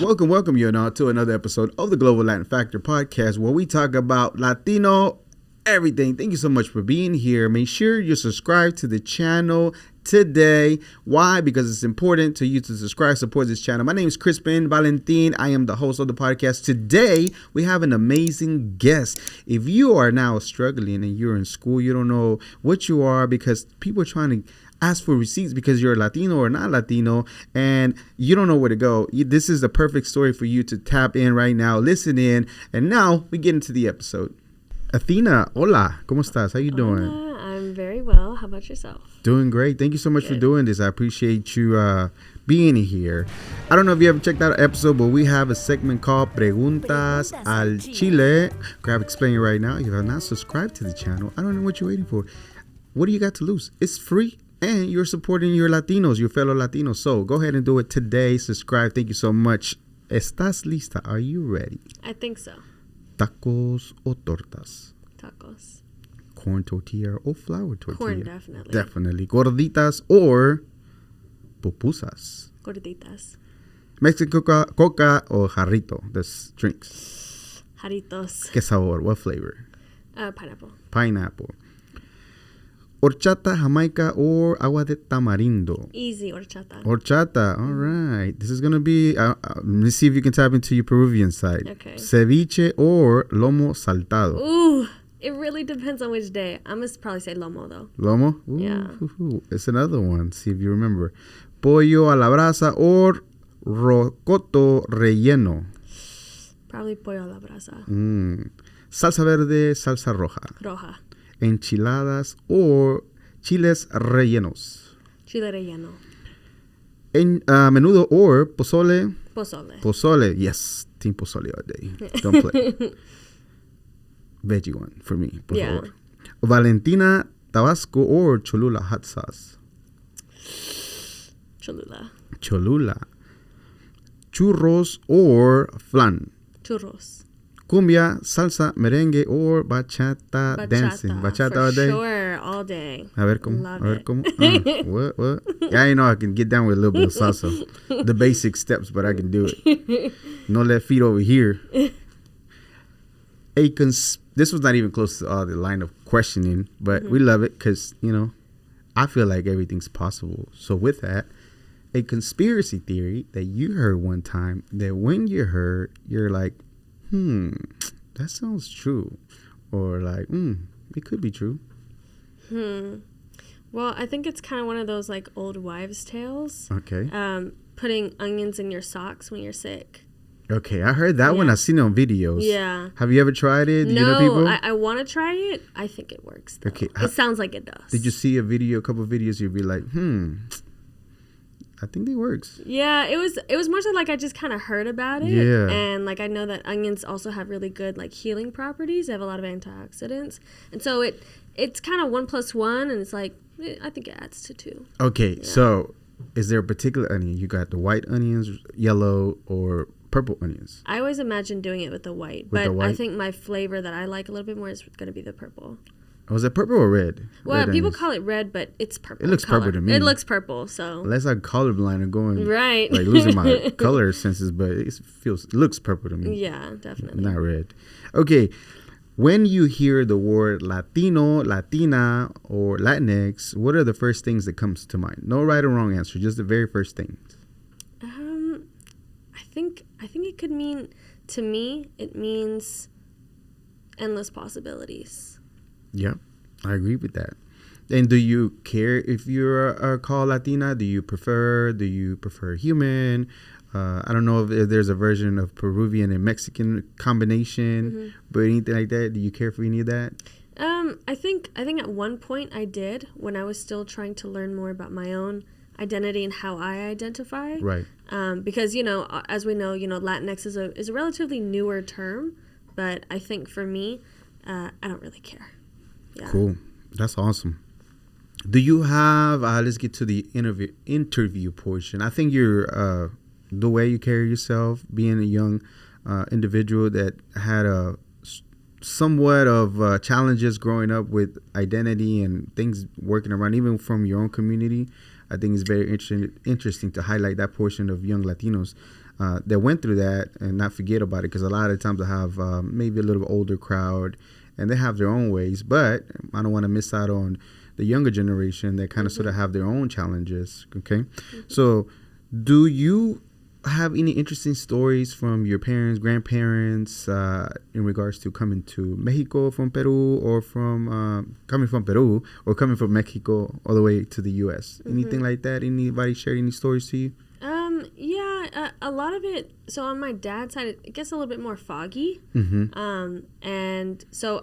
Welcome you now to another episode of the Global Latin Factor podcast, where we talk about Latino everything. Thank you so much for being here. Make sure you subscribe to the channel today. Why? Because it's important to you to subscribe, support this channel. My name is Crispin Valentin. I am the host of the podcast. Today, we have an amazing guest. If you are now struggling and you're in school, you don't know what you are because people are trying to ask for receipts because you're Latino or not Latino and you don't know where to go. This is the perfect story for you to tap in right now, listen in, and now we get into the episode. Athena, hola, ¿cómo estás? How you doing? Hola, I'm very well. How about yourself? Doing great. Thank you so much for doing this. I appreciate you being here. I don't know if you ever checked out an episode, but we have a segment called Preguntas al Chile. Grab explain it right now. If you have not subscribed to the channel, I don't know what you're waiting for. What do you got to lose? It's free. And you're supporting your Latinos, your fellow Latinos. So go ahead and do it today. Subscribe. Thank you so much. ¿Estás lista? Are you ready? I think so. Tacos o tortas? Tacos. Corn tortilla or flour tortilla? Corn, definitely. Definitely. Gorditas or pupusas? Gorditas. Mexican coca or jarrito? That's drinks. Jarritos. ¿Qué sabor? What flavor? Pineapple. Pineapple. Horchata, Jamaica, or agua de tamarindo? Easy horchata. Horchata. All right. This is going to be, let me see if you can tap into your Peruvian side. Okay. Ceviche or lomo saltado? Ooh, it really depends on which day. I'm going to probably say lomo, though. Lomo? Ooh, Yeah. It's another one. See if you remember. Pollo a la brasa or rocoto relleno? Probably pollo a la brasa. Salsa verde, salsa roja. Roja. Enchiladas or chiles rellenos? Chile relleno. Menudo or pozole? Pozole. Pozole, yes. Team pozole all day. Don't play. Veggie one for me, por favor. Valentina, Tabasco or Cholula hot sauce? Cholula. Cholula. Churros or flan? Churros. Cumbia, salsa, merengue or bachata dancing? Bachata for all day? Sure, all day. A ver cómo. Love A ver it. cómo. What? Yeah, I know I can get down with a little bit of salsa. The basic steps, but I can do it. No left feet over here. This was not even close to the line of questioning, but we love it because, I feel like everything's possible. So with that, a conspiracy theory that you heard one time that when you heard, you're like, that sounds true. Or like, it could be true. Well, I think it's kind of one of those like old wives' tales. Okay. Putting onions in your socks when you're sick. Okay, I heard that one. I've seen it on videos. Yeah. Have you ever tried it? Do you know people? I want to try it. I think it works, though. Okay. It sounds like it does. Did you see a couple of videos, you'd be like, I think it works. Yeah, it was more so like I just kind of heard about it. Yeah. And like I know that onions also have really good like healing properties. They have a lot of antioxidants. And so it's kind of 1 + 1 and it's like I think it adds to 2. Okay, so is there a particular onion? You got the white onions, yellow, or purple onions? I always imagine doing it with the white. I think my flavor that I like a little bit more is going to be the purple. Was it purple or red? Well, Red people onions. call it red, but it's purple. It looks color. purple to me. It looks purple, so. Unless I'm colorblind and going Right. like losing my color senses, but it looks purple to me. Yeah, definitely. Not red. Okay, when you hear the word Latino, Latina, or Latinx, what are the first things that comes to mind? No right or wrong answer, just the very first things. I think it could mean, to me, it means endless possibilities. Yep, I agree with that. And do you care if you're called Latina? Do you prefer human? I don't know if there's a version of Peruvian and Mexican combination, but anything like that. Do you care for any of that? I think at one point I did when I was still trying to learn more about my own identity and how I identify. Right. Because, as we know, Latinx is a relatively newer term, but I think for me, I don't really care. Yeah. Cool. That's awesome. Do you have, let's get to the interview portion. I think you're, the way you carry yourself, being a young individual that had somewhat of challenges growing up with identity and things working around, even from your own community. I think it's very interesting to highlight that portion of young Latinos. that went through that and not forget about it, because a lot of times I have maybe a little older crowd and they have their own ways, but I don't want to miss out on the younger generation that kind of sort of have their own challenges. Okay. So do you have any interesting stories from your parents, grandparents, in regards to coming to Mexico from Peru, or from coming from Peru or coming from Mexico all the way to the U.S.? Anything like that? Anybody shared any stories to you? Yeah, a lot of it. So on my dad's side, it gets a little bit more foggy. And so,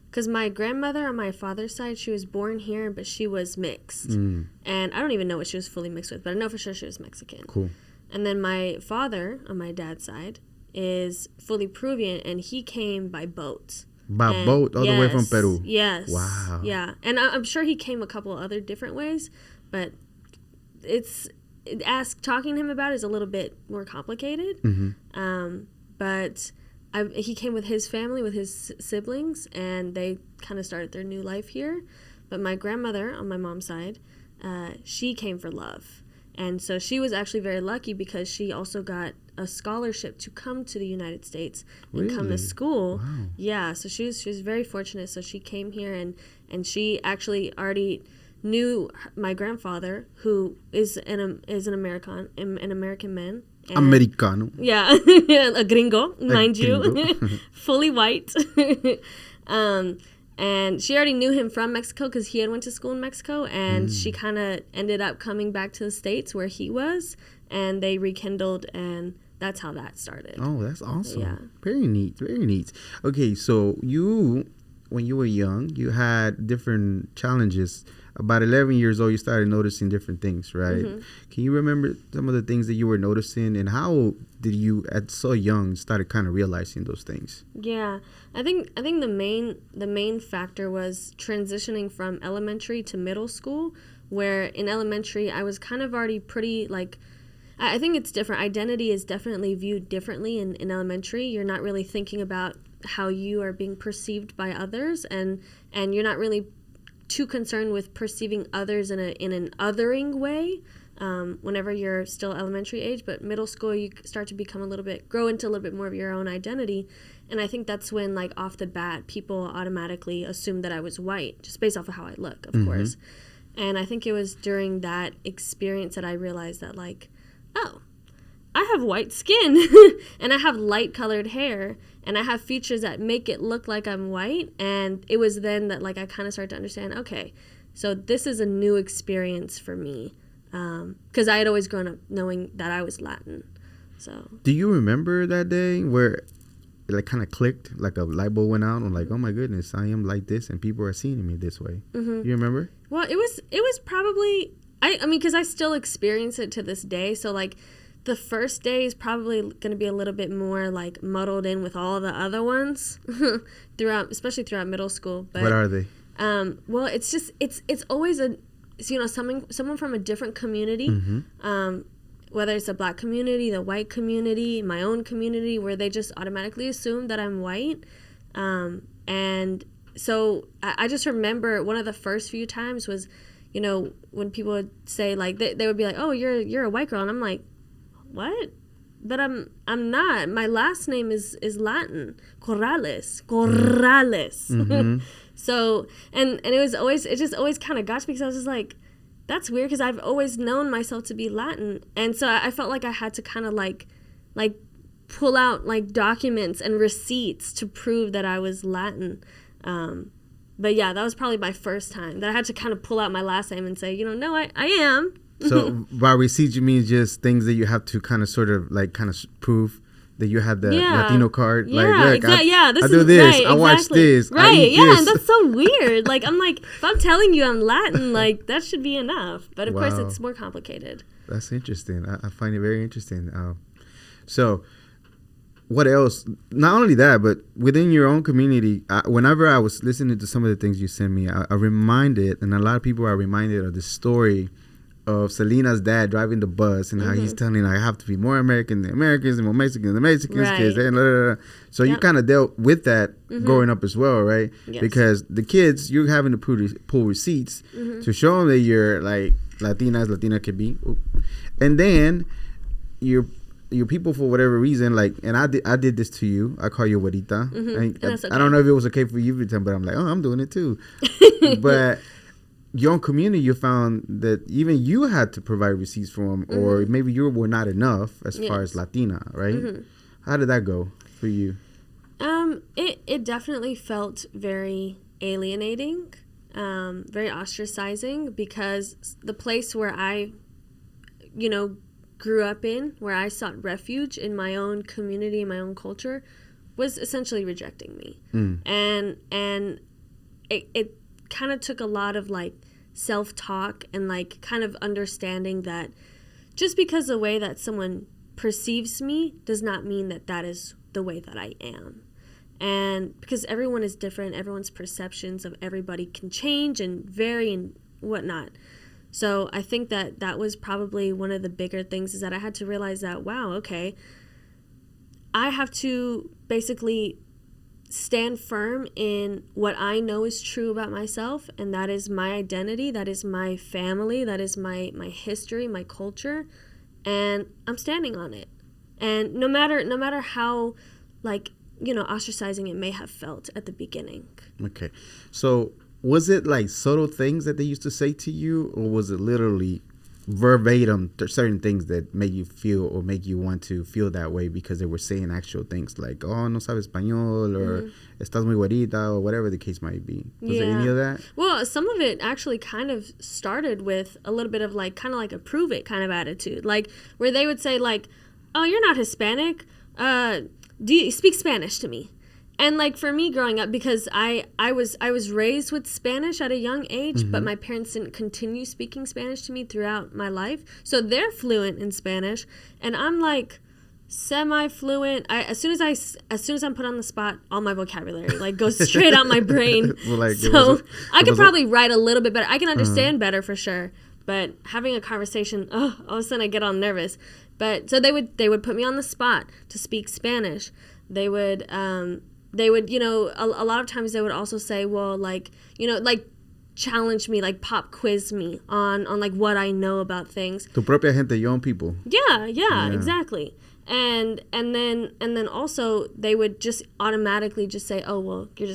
because my grandmother on my father's side, she was born here, but she was mixed. And I don't even know what she was fully mixed with, but I know for sure she was Mexican. Cool. And then my father on my dad's side is fully Peruvian, and he came by boat. By boat all the way from Peru? Yes. Wow. Yeah. And I'm sure he came a couple other different ways, but talking to him about it is a little bit more complicated. But he came with his family, with his siblings, and they kind of started their new life here. But my grandmother on my mom's side, she came for love. And so she was actually very lucky because she also got a scholarship to come to the United States and come to school. Wow. Yeah, so she was very fortunate. So she came here, and she actually already knew my grandfather, who is an American man. Americano. Yeah, a gringo, mind you, fully white. And she already knew him from Mexico because he had went to school in Mexico, and she kind of ended up coming back to the States where he was, and they rekindled, and that's how that started. Oh, that's awesome. Yeah. Very neat, very neat. Okay, so when you were young, you had different challenges. About 11 years old, you started noticing different things, right? Can you remember some of the things that you were noticing, and how did you, at so young, started kind of realizing those things? Yeah, I think the main factor was transitioning from elementary to middle school, where in elementary I was kind of already pretty like. I think it's different. Identity is definitely viewed differently in elementary. You're not really thinking about how you are being perceived by others, and you're not really too concerned with perceiving others in an othering way whenever you're still elementary age. But middle school, you start to grow into a little bit more of your own identity. And I think that's when, like, off the bat, people automatically assumed that I was white, just based off of how I look, of course. And I think it was during that experience that I realized that, like, oh, I have white skin and I have light colored hair and I have features that make it look like I'm white. And it was then that, like, I kind of started to understand, okay, so this is a new experience for me, because I had always grown up knowing that I was Latin. So do you remember that day where it, like, kind of clicked, like a light bulb went out, and like, oh my goodness, I am like this and people are seeing me this way? You remember? Well, it was probably, I mean, because I still experience it to this day. So, like, the first day is probably going to be a little bit more, like, muddled in with all the other ones especially throughout middle school. But what are they? Well, it's just it's always someone from a different community, whether it's a black community, the white community, my own community, where they just automatically assume that I'm white. And so I just remember one of the first few times was, when people would say, like, they would be like, oh, you're a white girl, and I'm like, what? But I'm not. My last name is Latin. Corrales. So, and it just always kind of got to me, because I was just like, that's weird, because I've always known myself to be Latin. And so I felt like I had to kind of like pull out, like, documents and receipts to prove that I was Latin. But yeah, that was probably my first time that I had to kind of pull out my last name and say, no, I am. So by receipt, you mean just things that you have to kind of sort of like prove that you had the Latino card? Yeah, like, look, exactly. I do this. Right, I watch this. Right. I eat Yeah, this. and that's so weird. Like, I'm like, if I'm telling you I'm Latin, like, that should be enough. But of course, it's more complicated. That's interesting. I find it very interesting. So what else? Not only that, but within your own community, whenever I was listening to some of the things you sent me, I reminded, and a lot of people are reminded of the story of Selena's dad driving the bus, and how he's telling, I have to be more American than Americans and more Mexican than Mexicans. Right. Kids, and blah, blah, blah. So you kind of dealt with that growing up as well, right? Yes. Because the kids, you're having to pull receipts to show them that you're like Latina as Latina can be. And then you're your people, for whatever reason, like, and I did this to you. I call you abuelita. Okay. I don't know if it was okay for you every time, but I'm like, oh, I'm doing it too. But your own community, you found that even you had to provide receipts for them, or maybe you were not enough as far as Latina, right? How did that go for you? It definitely felt very alienating, very ostracizing, because the place where I, grew up in, where I sought refuge in my own community, my own culture, was essentially rejecting me. And it kind of took a lot of like self-talk and like kind of understanding that just because the way that someone perceives me does not mean that that is the way that I am. And because everyone is different, everyone's perceptions of everybody can change and vary and whatnot. So I think that was probably one of the bigger things, is that I had to realize that, wow, okay, I have to basically stand firm in what I know is true about myself, and that is my identity, that is my family, that is my history, my culture, and I'm standing on it. And no matter how, like, ostracizing it may have felt at the beginning. Okay. So was it like subtle things that they used to say to you, or was it literally verbatim certain things that make you feel or make you want to feel that way because they were saying actual things like, oh, no sabes español, or estás muy güerita, or whatever the case might be? Was there any of that? Well, some of it actually kind of started with a little bit of like kind of like a prove it kind of attitude, like where they would say like, oh, you're not Hispanic, do you speak Spanish to me? And like for me growing up, because I was raised with Spanish at a young age, but my parents didn't continue speaking Spanish to me throughout my life. So they're fluent in Spanish, and I'm like semi-fluent. As soon as I'm put on the spot, all my vocabulary like goes straight out my brain. Well, like, so I could probably write a little bit better. I can understand better for sure. But having a conversation, all of a sudden I get all nervous. But so they would put me on the spot to speak Spanish. They would a lot of times they would also say, well, like, like challenge me, like pop quiz me on like what I know about things. Tu propia gente, your own people. Yeah, exactly. And then also they would just automatically just say, oh, well, you're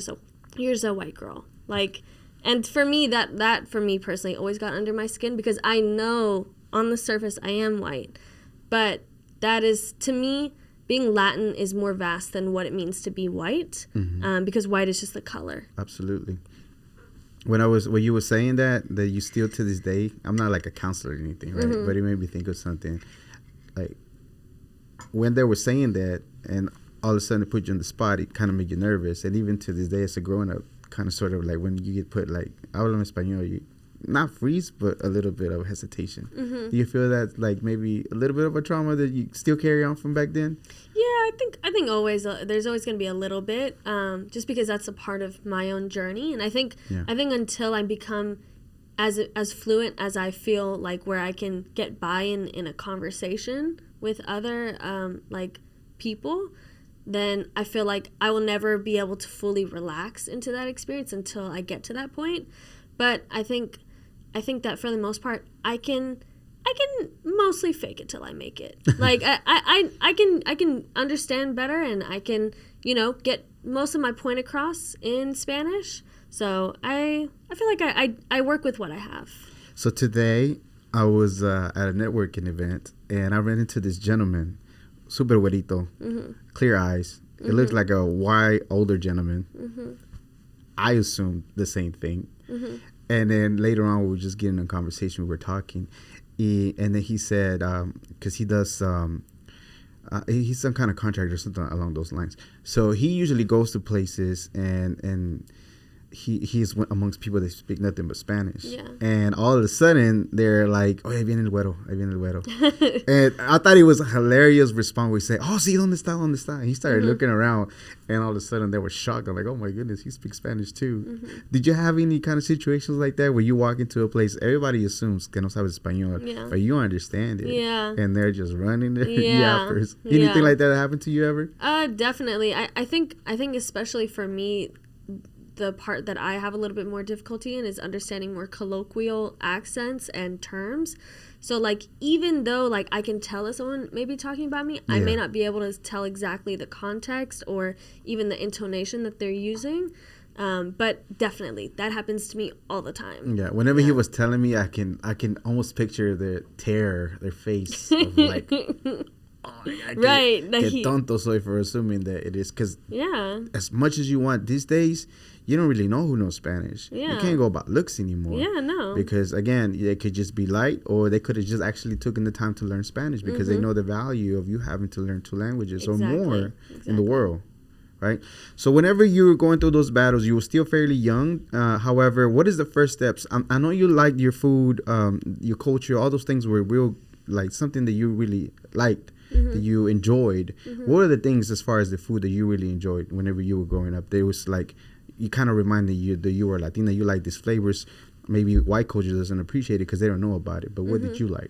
just a white girl. Like, and for me, that for me personally always got under my skin, because I know on the surface I am white, but that is, to me, being Latin is more vast than what it means to be white, because white is just the color. Absolutely. When you were saying that you still to this day, I'm not like a counselor or anything, right? But it made me think of something. Like when they were saying that, and all of a sudden it put you on the spot, it kind of made you nervous. And even to this day, as a grown up, kind of sort of like when you get put like, hablo español, you not freeze, but a little bit of hesitation. Do you feel that like maybe a little bit of a trauma that you still carry on from back then? Yeah, I think always there's always going to be a little bit, just because that's a part of my own journey. And I think until I become as fluent as I feel like, where I can get by in a conversation with other like people, then I feel like I will never be able to fully relax into that experience until I get to that point. But I think that for the most part, I can mostly fake it till I make it. Like I can understand better, and I can get most of my point across in Spanish. So I feel like I work with what I have. So today I was at a networking event, and I ran into this gentleman, super güerito, clear eyes. It looked like a white older gentleman. I assumed the same thing. And then later on, we were just getting in a conversation. We were talking. And then he said, because he does, he's some kind of contractor or something along those lines. So he usually goes to places, and he's amongst people that speak nothing but Spanish. Yeah. And all of a sudden, they're like, oh, ahí viene el güero, ahí viene el güero. And I thought it was a hilarious response where he said, oh, sí, ¿dónde está, dónde está? And he started looking around, and all of a sudden, they were shocked. I'm like, oh, my goodness, he speaks Spanish, too. Did you have any kind of situations like that where you walk into a place, everybody assumes que no sabes español, but you understand it. Yeah. And they're just running their yappers. Anything like that happened to you ever? Definitely. I think especially for me, the part that I have a little bit more difficulty in is understanding more colloquial accents and terms. So, like, even though, like, I can tell if someone may be talking about me, I may not be able to tell exactly the context or even the intonation that they're using. But definitely, that happens to me all the time. Yeah, whenever he was telling me, I can almost picture their face of like, oh my God, right. Que tonto soy for assuming that it is. Because yeah, as much as you want these days, you don't really know who knows Spanish. Yeah. You can't go about looks anymore. Yeah, no. Because, again, they could just be light, or they could have just actually taken the time to learn Spanish because they know the value of you having to learn 2 languages or more in the world. Right? So whenever you were going through those battles, you were still fairly young. However, what is the first steps? I know you liked your food, your culture, all those things were real, like something that you really liked, that you enjoyed. What are the things as far as the food that you really enjoyed whenever you were growing up? There was like, you kind of reminded you that you were Latina, you like these flavors. Maybe white culture doesn't appreciate it because they don't know about it. But what did you like?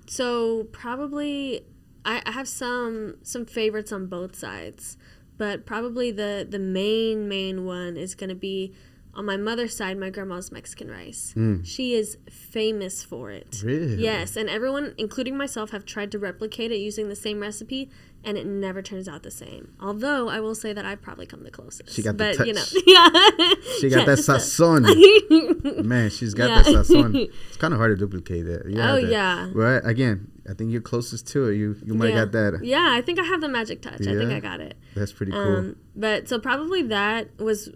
So probably I have some favorites on both sides, but probably the main one is going to be on my mother's side. My grandma's Mexican rice. She is famous for it. Really? Yes, and everyone, including myself, have tried to replicate it using the same recipe, and it never turns out the same. Although I will say that I've probably come the closest. She got the touch. You know, yeah. She got that sazon. Man, she's got that sazon. It's kind of hard to duplicate that. Yeah. Right? Again, I think you're closest to it. You might have got that. Yeah, I think I have the magic touch. I think I got it. That's pretty cool. But so probably that was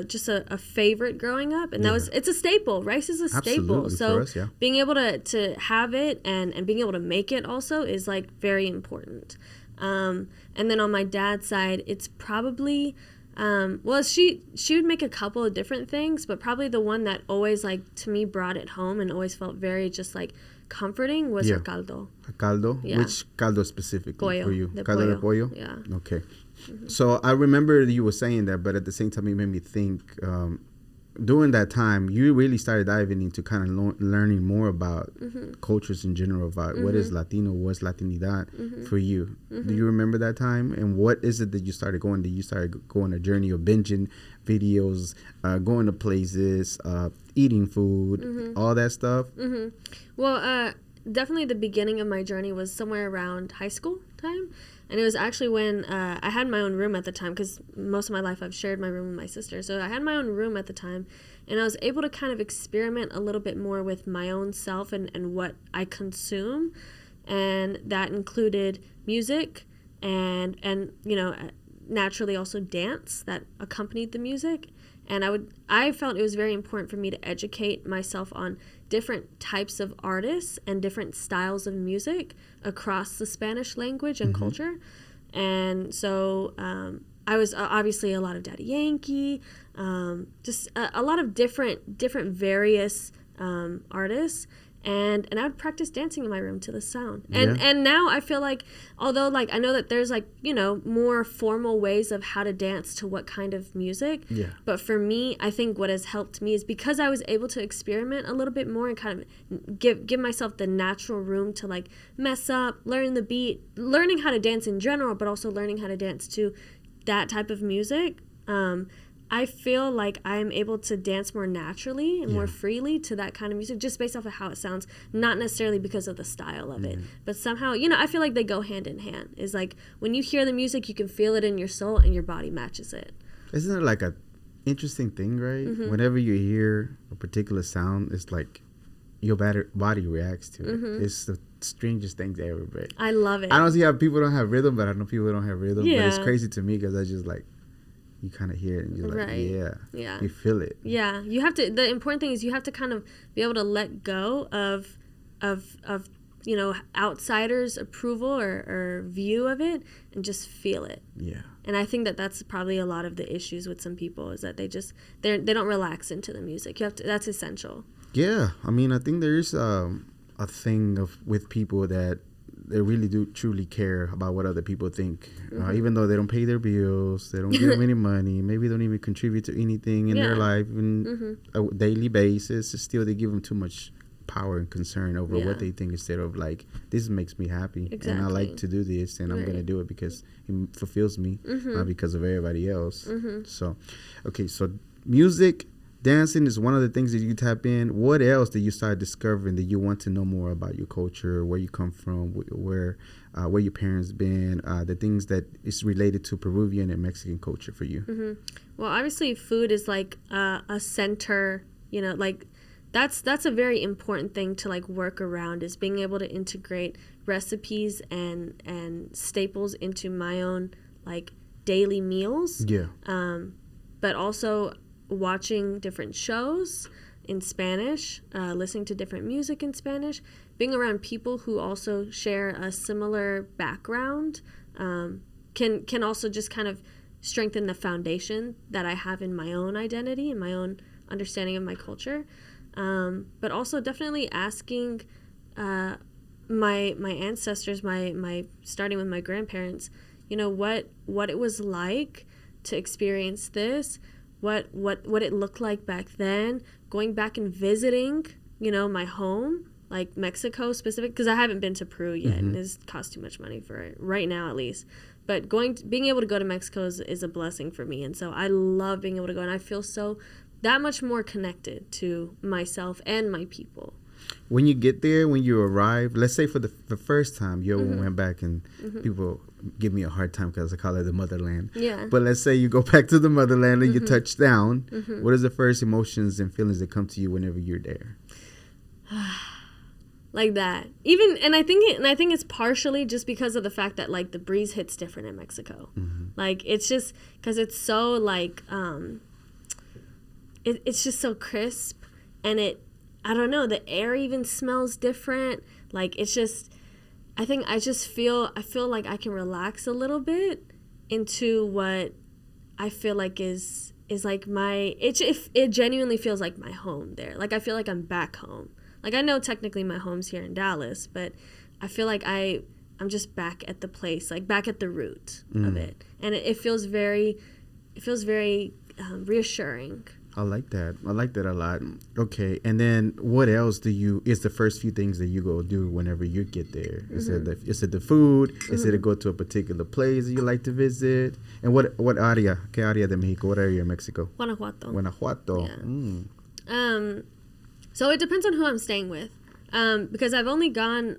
just a favorite growing up, and it's a staple. Rice is a staple. So for us, being able to have it and being able to make it also is like very important. And then on my dad's side, it's probably she would make a couple of different things, but probably the one that always like to me brought it home and always felt very just like comforting was her caldo. A caldo? Yeah. Which caldo specifically for you? Caldo de pollo? Yeah. Okay. So I remember you were saying that, but at the same time, it made me think, during that time, you really started diving into kind of learning more about cultures in general, about what is Latino, what's Latinidad for you. Do you remember that time? And what is it that you started going? Did you start going a journey of binging videos, going to places, eating food, all that stuff? Well, definitely the beginning of my journey was somewhere around high school time. And it was actually when I had my own room at the time, because most of my life I've shared my room with my sister. So I had my own room at the time, and I was able to kind of experiment a little bit more with my own self and what I consume. And that included music and you know, naturally also dance that accompanied the music. And I felt it was very important for me to educate myself on different types of artists and different styles of music across the Spanish language and culture. And so I was obviously a lot of Daddy Yankee, just a lot of different various artists. And I would practice dancing in my room to the sound. And now I feel like, although like I know that there's like, you know, more formal ways of how to dance to what kind of music. Yeah. But for me, I think what has helped me is because I was able to experiment a little bit more and kind of give myself the natural room to like mess up, learn the beat, learning how to dance in general, but also learning how to dance to that type of music. I feel like I'm able to dance more naturally and more freely to that kind of music just based off of how it sounds, not necessarily because of the style of it. But somehow, you know, I feel like they go hand in hand. It's like when you hear the music, you can feel it in your soul and your body matches it. Isn't it like a interesting thing, right? Whenever you hear a particular sound, it's like your body reacts to it. It's the strangest thing ever, but I love it. I don't see how people don't have rhythm, but I know people don't have rhythm. But it's crazy to me because I just like, you kind of hear it and you're like, you feel it. Yeah, you have to. The important thing is you have to kind of be able to let go of you know, outsiders' approval or view of it and just feel it. Yeah. And I think that that's probably a lot of the issues with some people is that they don't relax into the music. You have to. That's essential. Yeah, I mean, I think there is a thing with people that they really do truly care about what other people think. Even though they don't pay their bills, they don't give them any money, maybe they don't even contribute to anything in their life on a daily basis, still they give them too much power and concern over what they think instead of like, this makes me happy. Exactly. And I like to do this and I'm going to do it because it fulfills me, not because of everybody else. So, okay, so music, dancing is one of the things that you tap in. What else did you start discovering that you want to know more about your culture, where you come from, where your parents been, the things that is related to Peruvian and Mexican culture for you? Well, obviously food is like a center, you know, like that's a very important thing to like work around, is being able to integrate recipes and staples into my own like daily meals. But also watching different shows in Spanish, listening to different music in Spanish, being around people who also share a similar background can also just kind of strengthen the foundation that I have in my own identity and my own understanding of my culture. But also definitely asking my ancestors, my starting with my grandparents, you know, what it was like to experience this, what it looked like back then, going back and visiting, you know, my home, like Mexico specific, because I haven't been to Peru yet, and it's cost too much money for it right now, at least. But being able to go to Mexico is a blessing for me, and so I love being able to go, and I feel so that much more connected to myself and my people. When you get there, when you arrive, let's say for the first time you went back, and people give me a hard time because I call it the motherland. Yeah. But let's say you go back to the motherland and you touch down. What is the first emotions and feelings that come to you whenever you're there? Like that. Even, and I think it's partially just because of the fact that like the breeze hits different in Mexico. Like it's just because it's so like it's just so crisp, and I don't know, the air even smells different. Like it's just, I feel like I can relax a little bit into what I feel like is like it genuinely feels like my home there. Like I feel like I'm back home. Like I know technically my home's here in Dallas, but I feel like I'm just back at the place, like back at the root of it. And it feels very reassuring. I like that. I like that a lot. Okay, and then what else is the first few things that you go do whenever you get there? Is it the food? Is it to go to a particular place that you like to visit? And what área? ¿Qué área de México? What area of Mexico? Guanajuato. Yeah. So it depends on who I'm staying with. Because I've only gone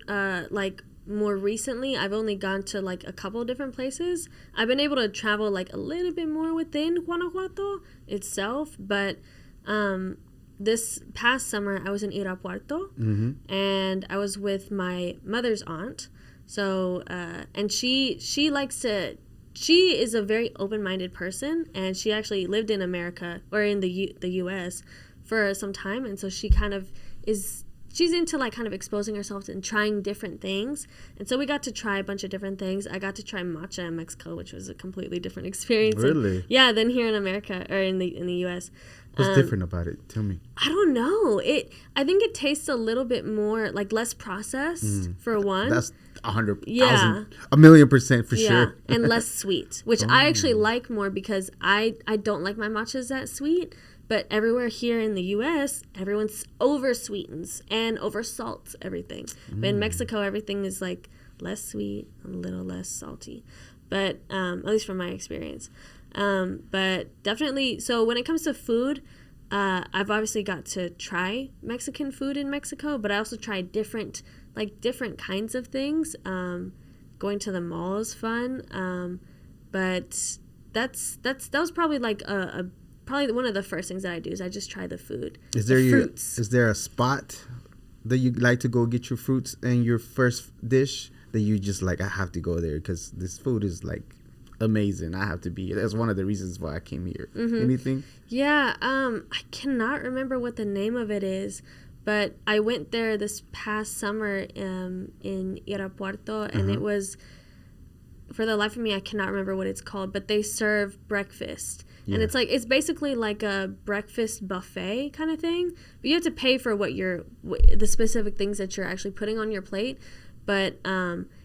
like more recently, I've only gone to like a couple of different places. I've been able to travel like a little bit more within Guanajuato itself, but this past summer I was in Irapuato, and I was with my mother's aunt. So and she is a very open-minded person, and she actually lived in America or in the U.S. for some time, and so she kind of she's into like kind of exposing herself and trying different things. And so we got to try a bunch of different things. I got to try matcha in Mexico, which was a completely different experience. Really? Than here in America or in the US. What's different about it? Tell me. I don't know. I think it tastes a little bit more like less processed for one. That's 100,000, 1,000,000% for sure. And less sweet, which I actually like more because I don't like my matchas that sweet. But everywhere here in the U.S., everyone's over-sweetens and over-salts everything. But in Mexico, everything is, like, less sweet, a little less salty. But, at least from my experience. But definitely, so when it comes to food, I've obviously got to try Mexican food in Mexico, but I also tried different kinds of things. Going to the mall is fun. But that was probably, like, probably one of the first things that I do is I just try the food. Is there a spot that you like to go get your fruits and your first dish that you just like, I have to go there because this food is like amazing. I have to be here. That's one of the reasons why I came here. Anything? Yeah. I cannot remember what the name of it is, but I went there this past summer in Irapuato, and it was, for the life of me, I cannot remember what it's called, but they serve breakfast. Yeah. And it's basically like a breakfast buffet kind of thing. But you have to pay for the specific things that you're actually putting on your plate. But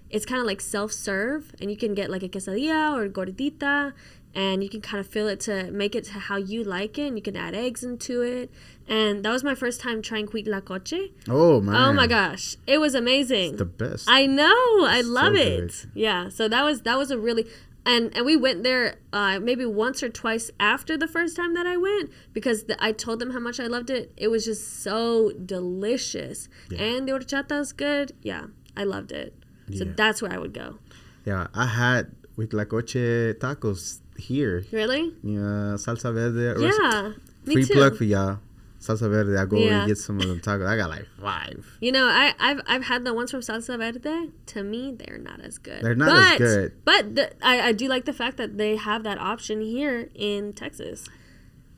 it's kind of like self-serve, and you can get like a quesadilla or gordita, and you can kind of fill it to make it to how you like it, and you can add eggs into it. And that was my first time trying Quickfire. Oh, man. Oh my gosh, it was amazing. It's the best. I know. I love so it. good. Yeah, so that was a really and we went there maybe once or twice after the first time that I went, because I told them how much I loved it. It was just so delicious. Yeah. And the horchata is good. Yeah, I loved it. So that's where I would go. Yeah, I had Quickfire tacos here. Really? Yeah, salsa verde. Yeah, me free too. Plug for y'all. Salsa verde. I go and get some of them tacos. I got like 5. You know, I've had the ones from Salsa Verde. To me, they're not as good. They're not as good. But I do like the fact that they have that option here in Texas.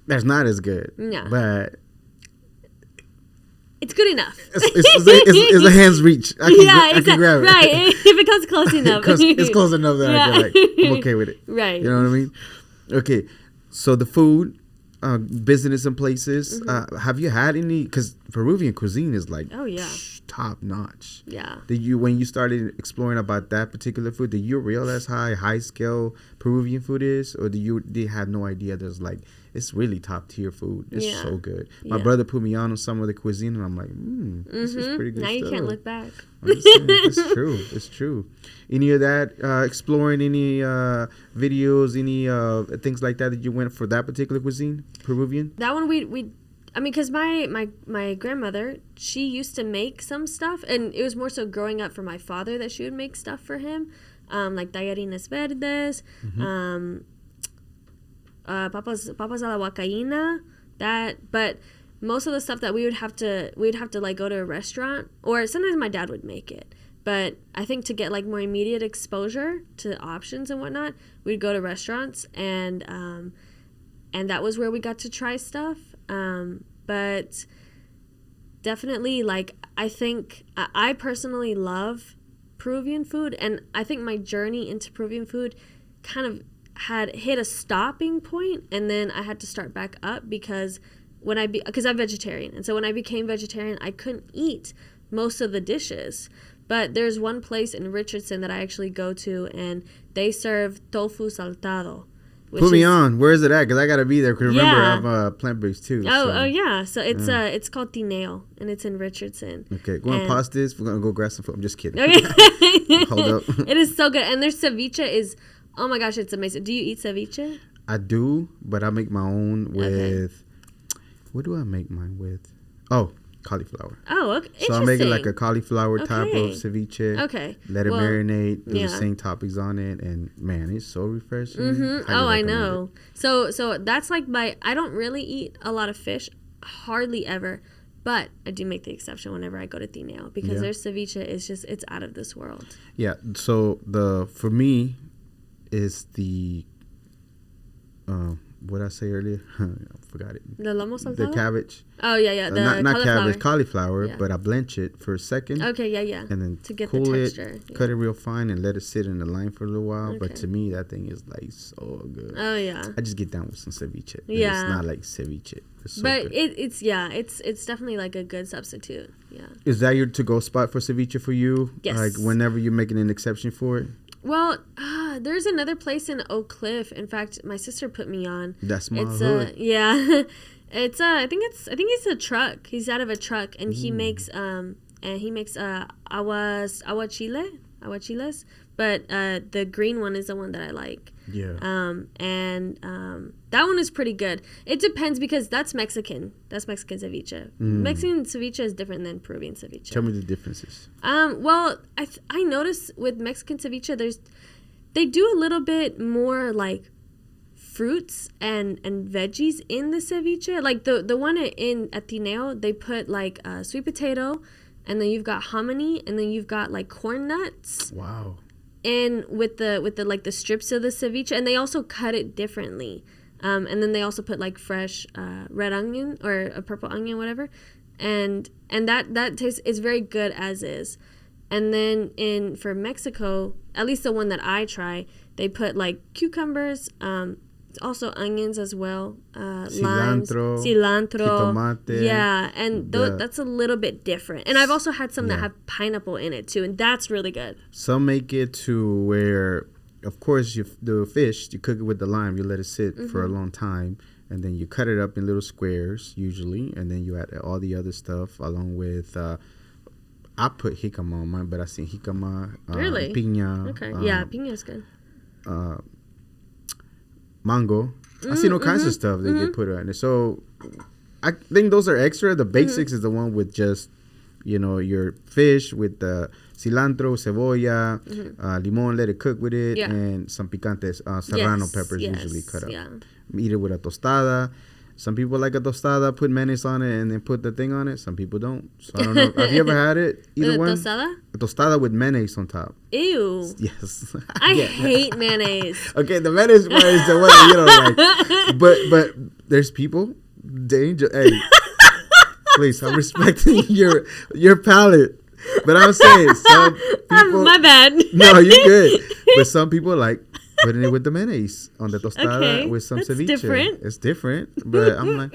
They're not as good. Yeah. But it's good enough. It's a hand's reach. I can grab it. Right. If it comes close enough. It's close enough that I can, like, I'm okay with it. Right. You know what I mean? Okay. So the food, business and places. Have you had any? Because Peruvian cuisine is like top notch. Yeah. When you started exploring about that particular food, did you realize how high scale Peruvian food is, or did you have no idea there's like it's really top tier food? It's so good. My brother put me on some of the cuisine, and I'm like, this is pretty good. Now stuff. you can't look back. It's true. It's true. Any of that exploring any videos, any things like that you went for that particular cuisine, Peruvian? That one I mean, because my grandmother, she used to make some stuff, and it was more so growing up for my father that she would make stuff for him, like tallarines verdes, papas a la huacaína, that. But most of the stuff that we'd have to like go to a restaurant, or sometimes my dad would make it. But I think to get like more immediate exposure to options and whatnot, we'd go to restaurants, and that was where we got to try stuff. But definitely, like, I think I personally love Peruvian food, and I think my journey into Peruvian food kind of had hit a stopping point, and then I had to start back up because because I'm vegetarian, and so when I became vegetarian, I couldn't eat most of the dishes. But there's one place in Richardson that I actually go to, and they serve tofu saltado. Put me on. Where is it at? Because I got to be there. Because remember, I'm plant-based too. Oh, yeah. So it's called Tineo, and it's in Richardson. Okay, go and pause this. We're going to go grab some food. I'm just kidding. Okay. Hold up. It is so good. And their ceviche is, oh my gosh, it's amazing. Do you eat ceviche? I do, but I make my own with, what do I make mine with? Oh, cauliflower. Oh, okay. So I make it like a cauliflower type of ceviche. Okay. Let it marinate. Do the same toppings on it, and man, it's so refreshing. Mm-hmm. Oh, I know. So that's like I don't really eat a lot of fish, hardly ever, but I do make the exception whenever I go to Tineo, because their ceviche is just, it's out of this world. Yeah. So for me is the what did I say earlier? I forgot it. The lomo saltado? The cabbage. Oh, yeah. The not cabbage, cauliflower, but I blanch it for a second. Okay, yeah. And then to get cool the texture. Cut it real fine, and let it sit in the line for a little while. Okay. But to me, that thing is like so good. Oh, yeah. I just get down with some ceviche. Yeah. It's not like ceviche. It's so but good. It's definitely like a good substitute. Yeah. Is that your to-go spot for ceviche for you? Yes. Like whenever you're making an exception for it? Well, there's another place in Oak Cliff. In fact, my sister put me on. That's my hood. Yeah. It's I think it's a truck. He's out of a truck, and he makes aguachiles, but the green one is the one that I like. Yeah. That one is pretty good. It depends, because that's Mexican. That's Mexican ceviche. Mexican ceviche is different than Peruvian ceviche. Tell me the differences. Well, I notice with Mexican ceviche, they do a little bit more like fruits and veggies in the ceviche. Like the one at Tineo, they put like sweet potato, and then you've got hominy, and then you've got like corn nuts. Wow. And with the like the strips of the ceviche, and they also cut it differently. And then they also put like fresh red onion or a purple onion, whatever. And that taste is very good as is. And then for Mexico, at least the one that I try, they put like cucumbers, also onions as well, cilantro, jitomate. Yeah, and that's a little bit different. And I've also had some that have pineapple in it too, and that's really good. Some make it to where of course, the fish, you cook it with the lime. You let it sit for a long time. And then you cut it up in little squares, usually. And then you add all the other stuff along with... I put jicama on mine, but I seen jicama, really? piña. Okay. Yeah, piña is good. Mango. I seen all kinds of stuff that they put on it. So I think those are extra. The basics is the one with just, your fish with the cilantro, cebolla, limon, let it cook with it, and some picantes, serrano peppers usually cut up. Yeah. Eat it with a tostada. Some people like a tostada, put mayonnaise on it, and then put the thing on it. Some people don't. So I don't know. Have you ever had it? Either one? Tostada? A tostada with mayonnaise on top. Ew. Yes. I hate mayonnaise. Okay, the mayonnaise part is the one that you don't like. But there's people, danger. Hey, please, I'm respecting your palate. But I'm saying some people. My bad. No, you're good. But some people like putting it with the mayonnaise on the tostada with some ceviche. Different. It's different, but I'm like,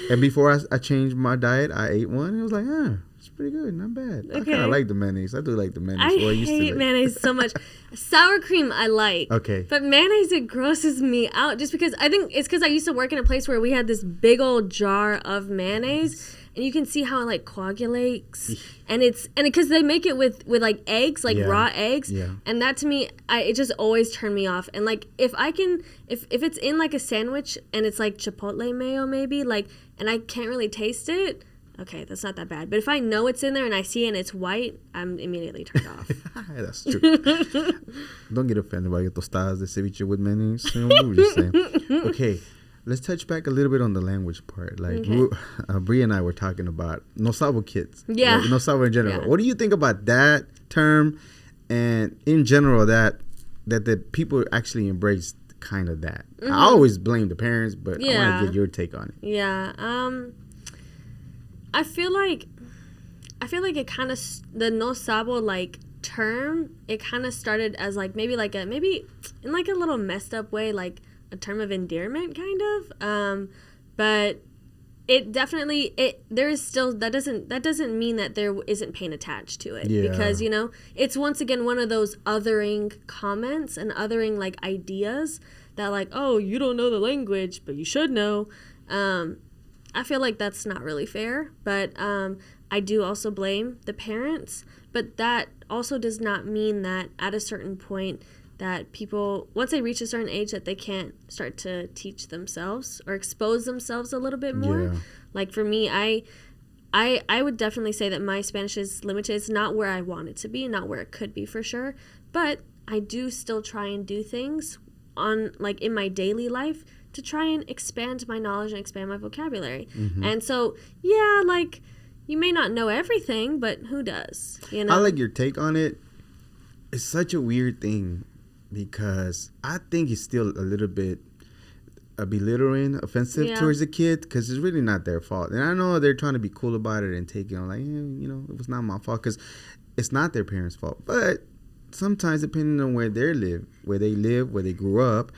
And before I changed my diet, I ate one. And I was like, it's pretty good, not bad. Okay. I kind of like the mayonnaise. I do like the mayonnaise. I hate mayonnaise so much. Sour cream I like. Okay. But mayonnaise, it grosses me out just because I think it's because I used to work in a place where we had this big old jar of mayonnaise. And you can see how it like coagulates, and because they make it with like eggs, like raw eggs, and that to me, it just always turned me off. And like if it's in like a sandwich and it's like chipotle mayo maybe, like, and I can't really taste it, okay, that's not that bad. But if I know it's in there and I see it and it's white, I'm immediately turned off. That's true. Don't get offended by your tostadas de ceviche with mayonnaise. We were just saying. Okay. Let's touch back a little bit on the language part. Like, Bree and I were talking about no sabo kids. Yeah. Like, no sabo in general. Yeah. What do you think about that term and in general that the people actually embrace kind of that? I always blame the parents, but I want to get your take on it. Yeah. I feel like it kind of, the no sabo like term, it kind of started as like maybe in like a little messed up way, like a term of endearment kind of, but it definitely there is still that doesn't mean that there isn't pain attached to it, because it's once again one of those othering comments and othering like ideas that like, oh, you don't know the language but you should know. I feel like that's not really fair, but I do also blame the parents, but that also does not mean that at a certain point that people, once they reach a certain age, that they can't start to teach themselves or expose themselves a little bit more. Yeah. Like for me, I would definitely say that my Spanish is limited. It's not where I want it to be, not where it could be for sure. But I do still try and do things on like in my daily life to try and expand my knowledge and expand my vocabulary. Mm-hmm. And so, like you may not know everything, but who does? I like your take on it. It's such a weird thing, because I think it's still a little bit belittling, offensive towards the kid, because it's really not their fault. And I know they're trying to be cool about it and take it on like, it was not my fault, because it's not their parents' fault. But sometimes, depending on where they live, where they grew up.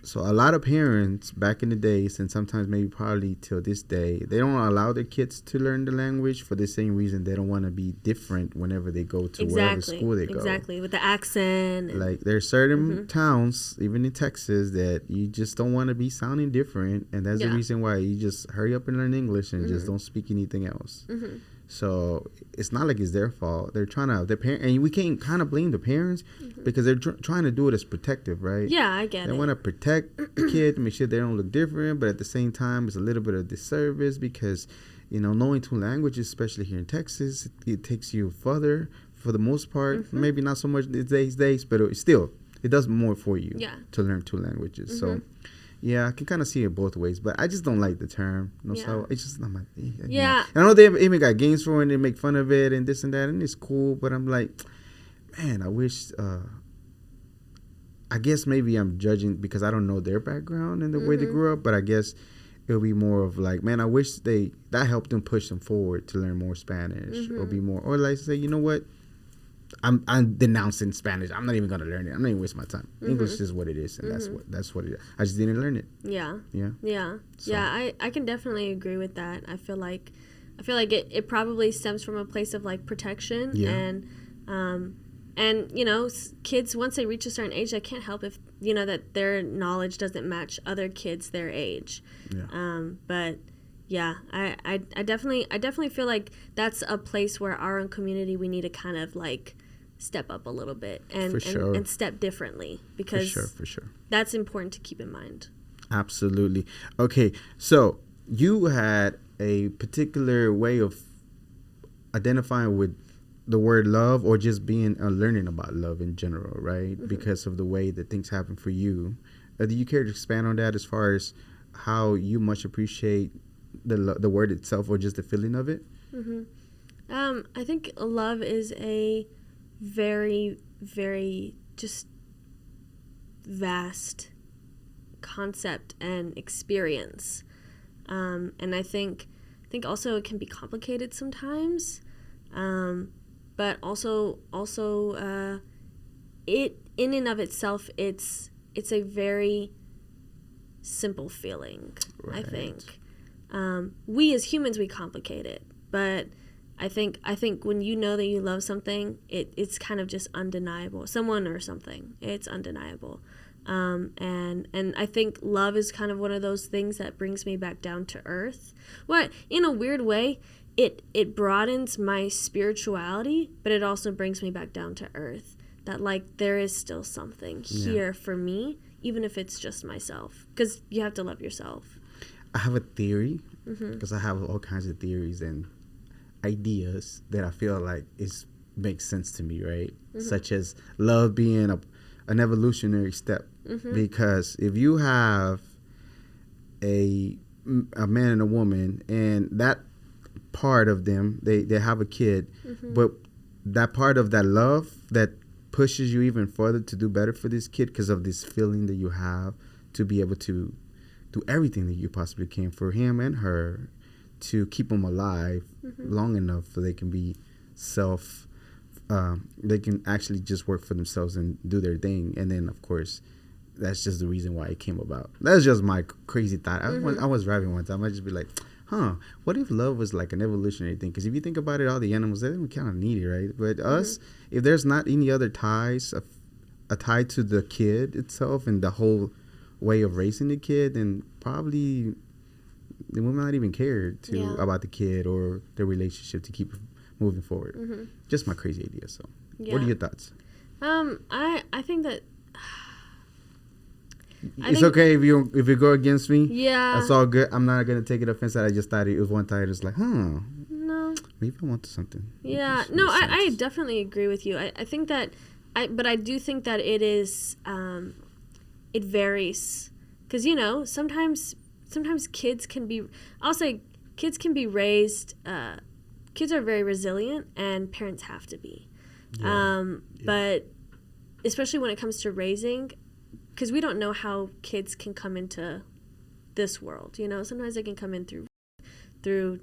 So a lot of parents back in the days, and sometimes maybe probably till this day, they don't allow their kids to learn the language for the same reason. They don't want to be different whenever they go to whatever school they go. Exactly, with the accent. Like there's certain towns, even in Texas, that you just don't want to be sounding different, and that's the reason why you just hurry up and learn English and just don't speak anything else. Mm-hmm. So it's not like it's their fault. They're trying to, and we can't kind of blame the parents because they're trying to do it as protective, right? Yeah, I get it. They want to protect the kid, make sure they don't look different, but at the same time, it's a little bit of disservice because, knowing two languages, especially here in Texas, it takes you further for the most part. Mm-hmm. Maybe not so much these days, but it does more for you to learn two languages. Mm-hmm. So. Yeah, I can kind of see it both ways, but I just don't like the term. So it's just not my thing. Yeah. I know they even got games for it and they make fun of it and this and that, and it's cool, but I'm like, man, I wish, I guess maybe I'm judging because I don't know their background and the way they grew up, but I guess it'll be more of like, man, I wish that helped them push them forward to learn more Spanish or be more, or like say, you know what? I'm denouncing Spanish. I'm not even gonna learn it. I'm not even wasting my time. English is what it is, and that's what it is. I just didn't learn it. So. I can definitely agree with that. I feel like And, kids, once they reach a certain age, I can't help if, that their knowledge doesn't match other kids their age. Yeah. But yeah, I definitely feel like that's a place where our own community, we need to kind of like step up a little bit and step differently, because for sure that's important to keep in mind. Absolutely. Okay, so you had a particular way of identifying with the word love, or just being learning about love in general, right? Mm-hmm. Because of the way that things happen for you. Do you care to expand on that as far as how you much appreciate the word itself, or just the feeling of it? Mm-hmm. I think love is a very, very just vast concept and experience, and I think also it can be complicated sometimes, but also it in and of itself, it's a very simple feeling. Right. I think we as humans, we complicate it, but I think when you know that you love something, it's kind of just undeniable. Someone or something, it's undeniable. And I think love is kind of one of those things that brings me back down to earth. What, in a weird way, it broadens my spirituality, but it also brings me back down to earth. That like there is still something here for me, even if it's just myself. Because you have to love yourself. I have a theory, because I have all kinds of theories and ideas that I feel like makes sense to me, right? Such as love being an evolutionary step. Because if you have a man and a woman, and that part of them, they have a kid, but that part of that love that pushes you even further to do better for this kid, because of this feeling that you have to be able to do everything that you possibly can for him and her, to keep them alive long enough so they can be they can actually just work for themselves and do their thing. And then, of course, that's just the reason why it came about. That's just my crazy thought. I was driving one time. I just be like, what if love was like an evolutionary thing? Because if you think about it, all the animals, they kind of need it, right? But us, if there's not any other ties, a tie to the kid itself and the whole way of raising the kid, then probably we might not even care about the kid or their relationship to keep moving forward. Just my crazy idea. So what are your thoughts? I think that it's okay if you go against me. Yeah, that's all good. I'm not gonna take it offense that I just thought it was one time. It's like, no, maybe I want something. Yeah, no, I definitely agree with you. I think that but I do think that it is it varies, because sometimes kids can be, I'll say kids can be raised, kids are very resilient, and parents have to be. But especially when it comes to raising, because we don't know how kids can come into this world. Sometimes they can come in through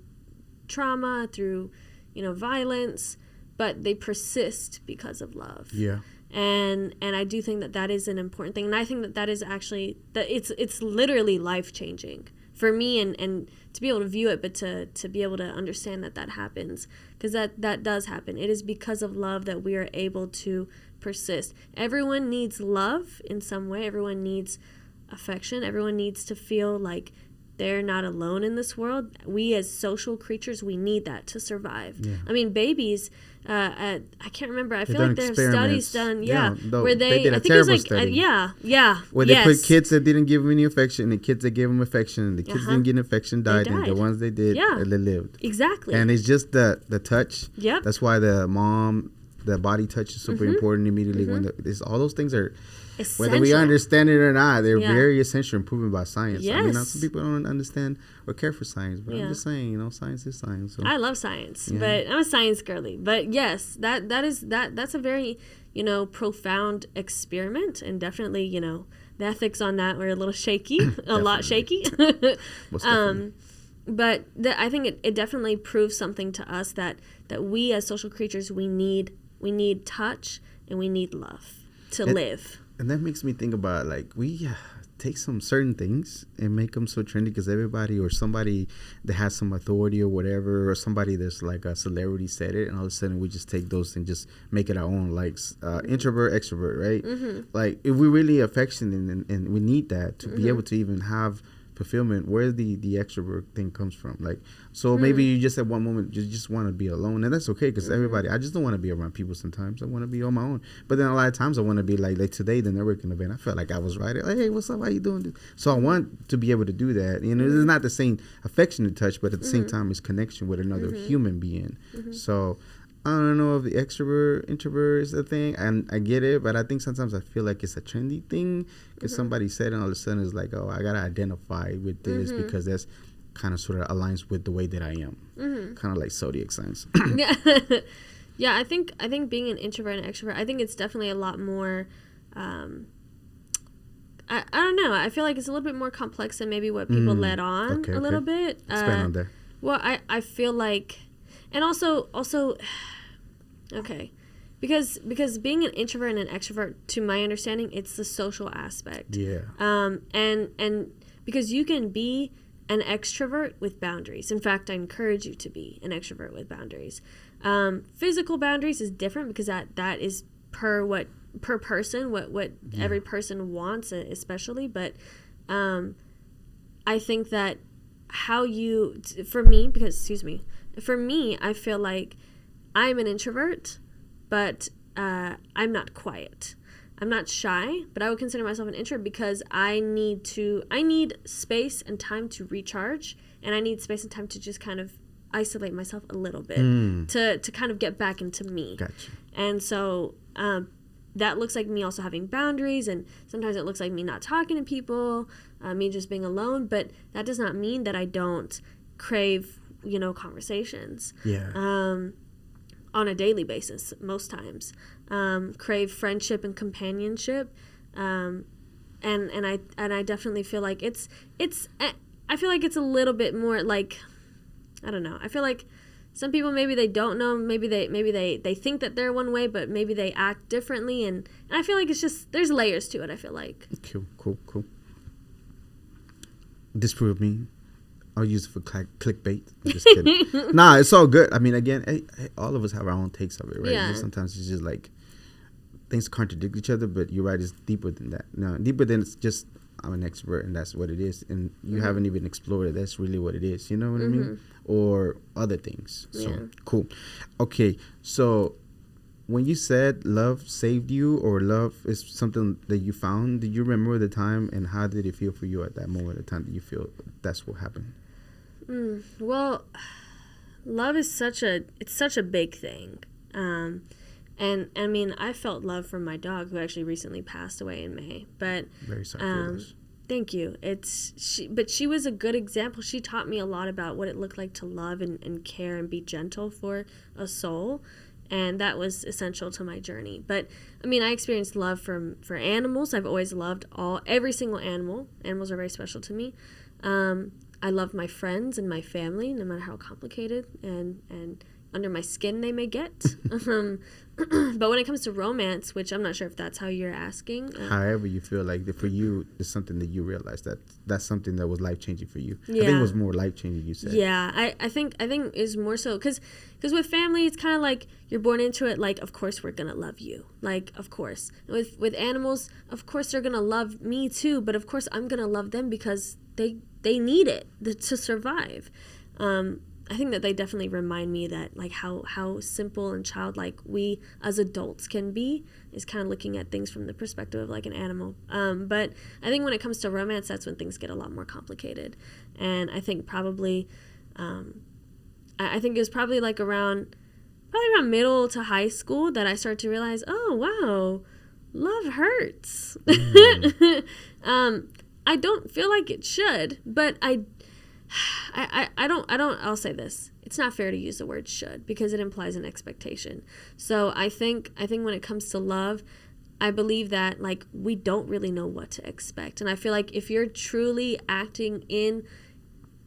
trauma, through violence, but they persist because of love. Yeah. And I do think that is an important thing, and I think that is actually that it's literally life changing for me, and to be able to view it, but to be able to understand that happens, because that does happen. It is because of love that we are able to persist. Everyone needs love in some way. Everyone needs affection. Everyone needs to feel like they're not alone in this world. We as social creatures, we need that to survive. Yeah. I mean, babies, I can't remember. I feel like there are studies done, where they did a terrible study. Where they put kids that didn't give them any affection, and the kids that gave them affection, and the kids didn't get infection died, and the ones they did, they lived. Exactly. And it's just the touch. Yeah. That's why the body touch is super important immediately. When all those things are, essential. Whether we understand it or not, they're very essential and proven by science. Yes. I mean, some people don't understand or care for science, but I'm just saying, science is science. So. I love science, but I'm a science girly. But yes, that's a very profound experiment, and definitely the ethics on that were a little shaky, a lot shaky. But I think it definitely proves something to us that we as social creatures, we need touch and we need love to live. And that makes me think about, like, we take some certain things and make them so trendy because everybody or somebody that has some authority or whatever, or somebody that's like a celebrity said it, and all of a sudden we just take those and just make it our own, like introvert, extrovert, right? Like if we're really affectionate and we need that to be able to even have fulfillment, where the extrovert thing comes from. Like, so maybe you just at one moment you just want to be alone, and that's okay because everybody, I just don't want to be around people sometimes. I want to be on my own. But then a lot of times I want to be like today, the networking event, I felt like I was right. Like, hey, what's up? How you doing? So I want to be able to do that. You know, it's not the same affectionate touch, but at the same time it's connection with another human being. So I don't know if the extrovert, introvert is the thing, and I get it, but I think sometimes I feel like it's a trendy thing because somebody said it, and all of a sudden it's like, oh, I gotta identify with this because that's kind of sort of aligns with the way that I am, kind of like zodiac signs. Yeah, yeah. I think being an introvert and extrovert, I think it's definitely a lot more. I don't know. I feel like it's a little bit more complex than maybe what people let on a little bit. Expand on there. Well, I feel like, and also. Okay, because being an introvert and an extrovert, to my understanding, it's the social aspect. Yeah. And because you can be an extrovert with boundaries. In fact, I encourage you to be an extrovert with boundaries. Physical boundaries is different because that is per person, what every person wants, especially. But I think that for me, I feel like I'm an introvert, but I'm not quiet. I'm not shy, but I would consider myself an introvert because I need space and time to recharge, and I need space and time to just kind of isolate myself a little bit to kind of get back into me. Gotcha. And so that looks like me also having boundaries, and sometimes it looks like me not talking to people, me just being alone, but that does not mean that I don't crave, conversations. Yeah. On a daily basis, most times, crave friendship and companionship, and I definitely feel like I feel like it's a little bit more like, I don't know. I feel like some people, maybe they don't know, maybe they think that they're one way, but maybe they act differently, and I feel like it's just, there's layers to it. I feel like. Cool. Disprove me. I'll use it for clickbait. I'm just kidding. Nah, it's all good. I mean, again, all of us have our own takes of it, right? Yeah. Sometimes it's just like things contradict each other, but you're right, it's deeper than that. No, deeper than it's just I'm an expert and that's what it is, and you haven't even explored it. That's really what it is. You know what I mean? Or other things. So cool. Okay, so when you said love saved you, or love is something that you found, do you remember the time, and how did it feel for you at that moment, the time that you feel that's what happened? Well, love is such a big thing. And I mean, I felt love from my dog, who actually recently passed away in May. But very sorry for this. Thank you. But she was a good example. She taught me a lot about what it looked like to love and care and be gentle for a soul. And that was essential to my journey. But I mean, I experienced love for animals. I've always loved every single animal. Animals are very special to me. I love my friends and my family, no matter how complicated and under my skin they may get. But when it comes to romance, which I'm not sure if that's how you're asking. However you feel like for you, it's something that you realized that's something that was life-changing for you. Yeah. I think it was more life-changing, you said. Yeah, I think is more so because with family, it's kind of like you're born into it, like, of course we're going to love you. Like, of course. With animals, of course they're going to love me too, but of course I'm going to love them because they need it to survive. I think that they definitely remind me that, like, how simple and childlike we as adults can be is kind of looking at things from the perspective of like an animal. But I think when it comes to romance, that's when things get a lot more complicated. And I think probably, I think it was probably like around middle to high school that I started to realize, oh wow, love hurts. I don't feel like it should, but I don't, I'll say this. It's not fair to use the word should because it implies an expectation. So I think when it comes to love, I believe that, like, we don't really know what to expect. And I feel like if you're truly acting in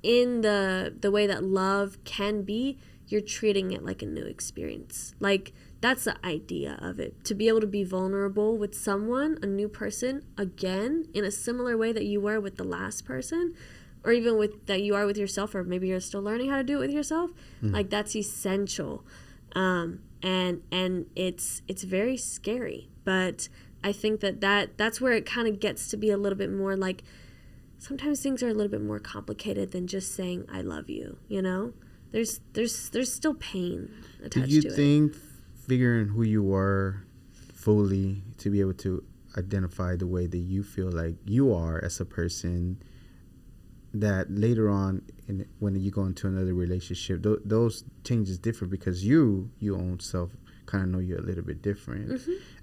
the way that love can be, you're treating it like a new experience. Like, that's the idea of it. To be able to be vulnerable with someone, a new person, again, in a similar way that you were with the last person, or even with that you are with yourself, or maybe you're still learning how to do it with yourself. Like, that's essential. And it's very scary. But I think that's where it kind of gets to be a little bit more like, sometimes things are a little bit more complicated than just saying I love you, you know? There's still pain attached to it. Do you think figuring who you are fully to be able to identify the way that you feel like you are as a person, that later on when you go into another relationship, those changes different because you own self kind of know you're a little bit different,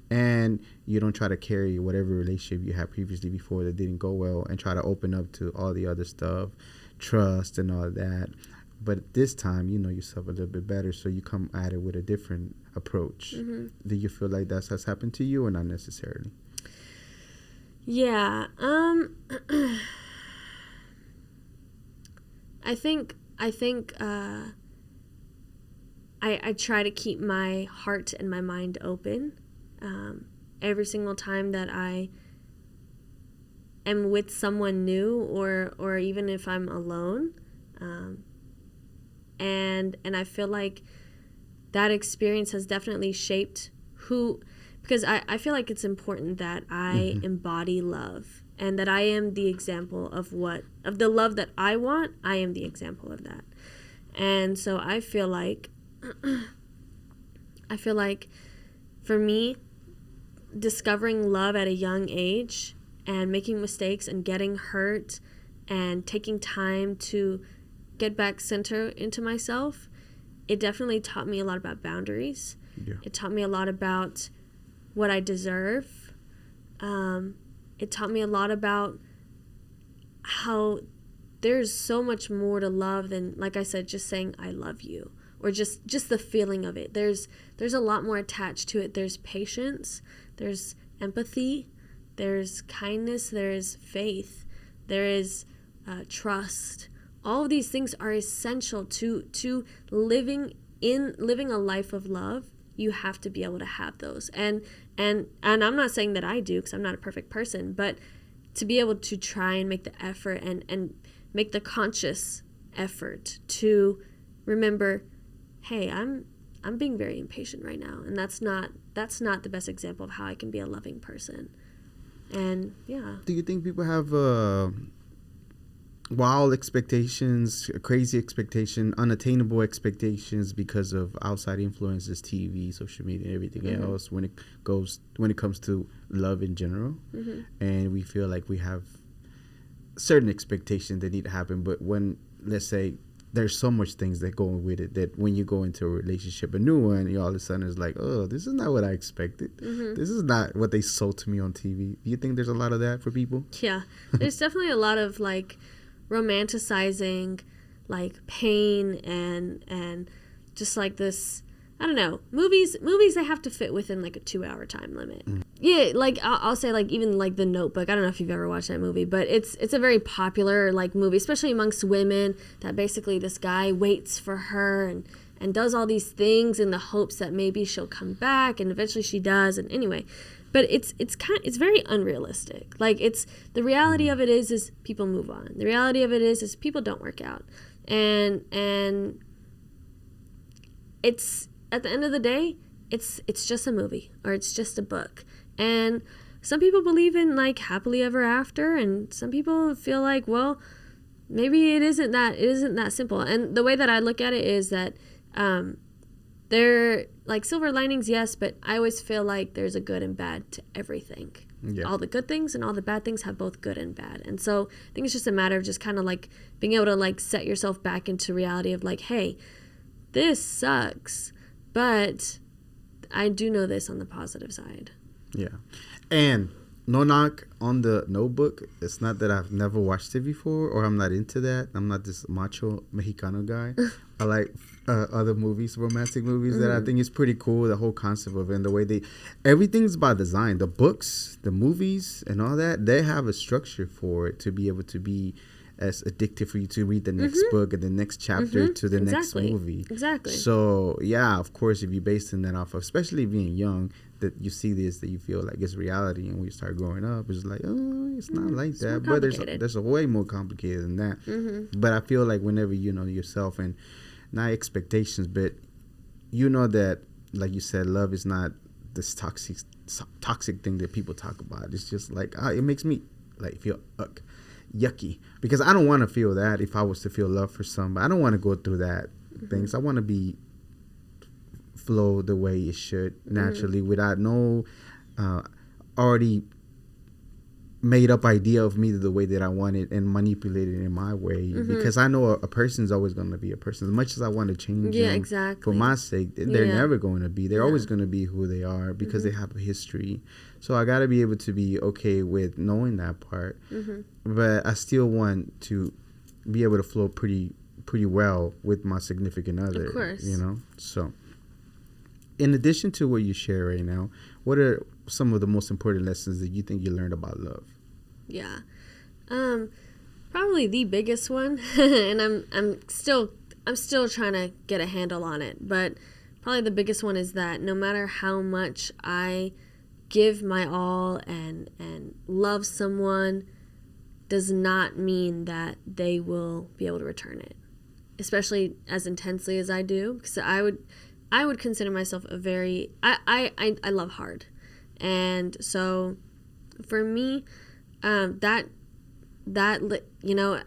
and you don't try to carry whatever relationship you had previously before that didn't go well and try to open up to all the other stuff, trust and all that. But this time, you know yourself a little bit better, so you come at it with a different approach. Do you feel like that has happened to you, or not necessarily? Yeah. I think I try to keep my heart and my mind open every single time that I am with someone new, or even if I'm alone. And I feel like that experience has definitely shaped because I feel like it's important that I embody love, and that I am the example of the love that I want. I am the example of that. And so I feel like for me, discovering love at a young age and making mistakes and getting hurt and taking time to get back center into myself, it definitely taught me a lot about boundaries. It taught me a lot about what I deserve. It taught me a lot about how there's so much more to love than, like I said, just saying I love you, or just the feeling of it. There's a lot more attached to it. There's patience, there's empathy, there's kindness, there's faith, there is trust. All of these things are essential to living a life of love. You have to be able to have those. And I'm not saying that I do, because I'm not a perfect person, but to be able to try and make the effort and make the conscious effort to remember, hey, I'm being very impatient right now, and that's not the best example of how I can be a loving person. And yeah. Do you think people have wild expectations, crazy expectation, unattainable expectations because of outside influences, TV, social media, and everything else when it comes to love in general? And we feel like we have certain expectations that need to happen, but when, let's say, there's so much things that go with it that when you go into a relationship, a new one, you all of a sudden is like, oh, this is not what I expected. This is not what they sold to me on TV. Do you think there's a lot of that for people? Yeah, there's definitely a lot of like romanticizing like pain and just like this, I don't know, movies they have to fit within like a 2-hour time limit. Yeah, like I'll say like even like The Notebook. I don't know if you've ever watched that movie, but it's a very popular like movie, especially amongst women, that basically this guy waits for her and does all these things in the hopes that maybe she'll come back, and eventually she does. And anyway, but it's very unrealistic. Like, it's the reality of it is people move on. The reality of it is people don't work out, and it's, at the end of the day, it's just a movie, or it's just a book. And some people believe in like happily ever after, and some people feel like, well, maybe it isn't that simple. And the way that I look at it is that they're like silver linings, yes, but I always feel like there's a good and bad to everything. Yeah. All the good things and all the bad things have both good and bad. And so I think it's just a matter of just kind of like being able to like set yourself back into reality of like, hey, this sucks, but I do know this on the positive side. Yeah. And no knock on The Notebook. It's not that I've never watched it before, or I'm not into that. I'm not this macho Mexicano guy. I like other movies, romantic movies, that I think is pretty cool. The whole concept of it and the way everything's by design. The books, the movies, and all that, they have a structure for it to be able to be as addictive for you to read the next book and the next chapter to the next movie. Exactly. So yeah, of course, if you're basing that off of, especially being young, that you see this, that you feel like it's reality, and when you start growing up, it's like, oh, it's not like it's that. But there's a way more complicated than that. But I feel like whenever you know yourself, and not expectations, but you know that, like you said, love is not this toxic thing that people talk about. It's just like, it makes me like feel yucky, because I don't want to feel that. If I was to feel love for somebody, I don't want to go through that things. I want to be flow the way it should naturally, without no already made up idea of me the way that I want it and manipulate it in my way, because I know a person's always going to be a person. As much as I want to change them for my sake, they're never going to be. They're always going to be who they are, because they have a history. So I got to be able to be okay with knowing that part. But I still want to be able to flow pretty well with my significant other. Of course. You know? So in addition to what you share right now, what are some of the most important lessons that you think you learned about love? Yeah. Probably the biggest one, and I'm still trying to get a handle on it, but probably the biggest one is that no matter how much I give my all and love someone, does not mean that they will be able to return it, especially as intensely as I do, because I would consider myself a very I love hard. And so for me, that you know,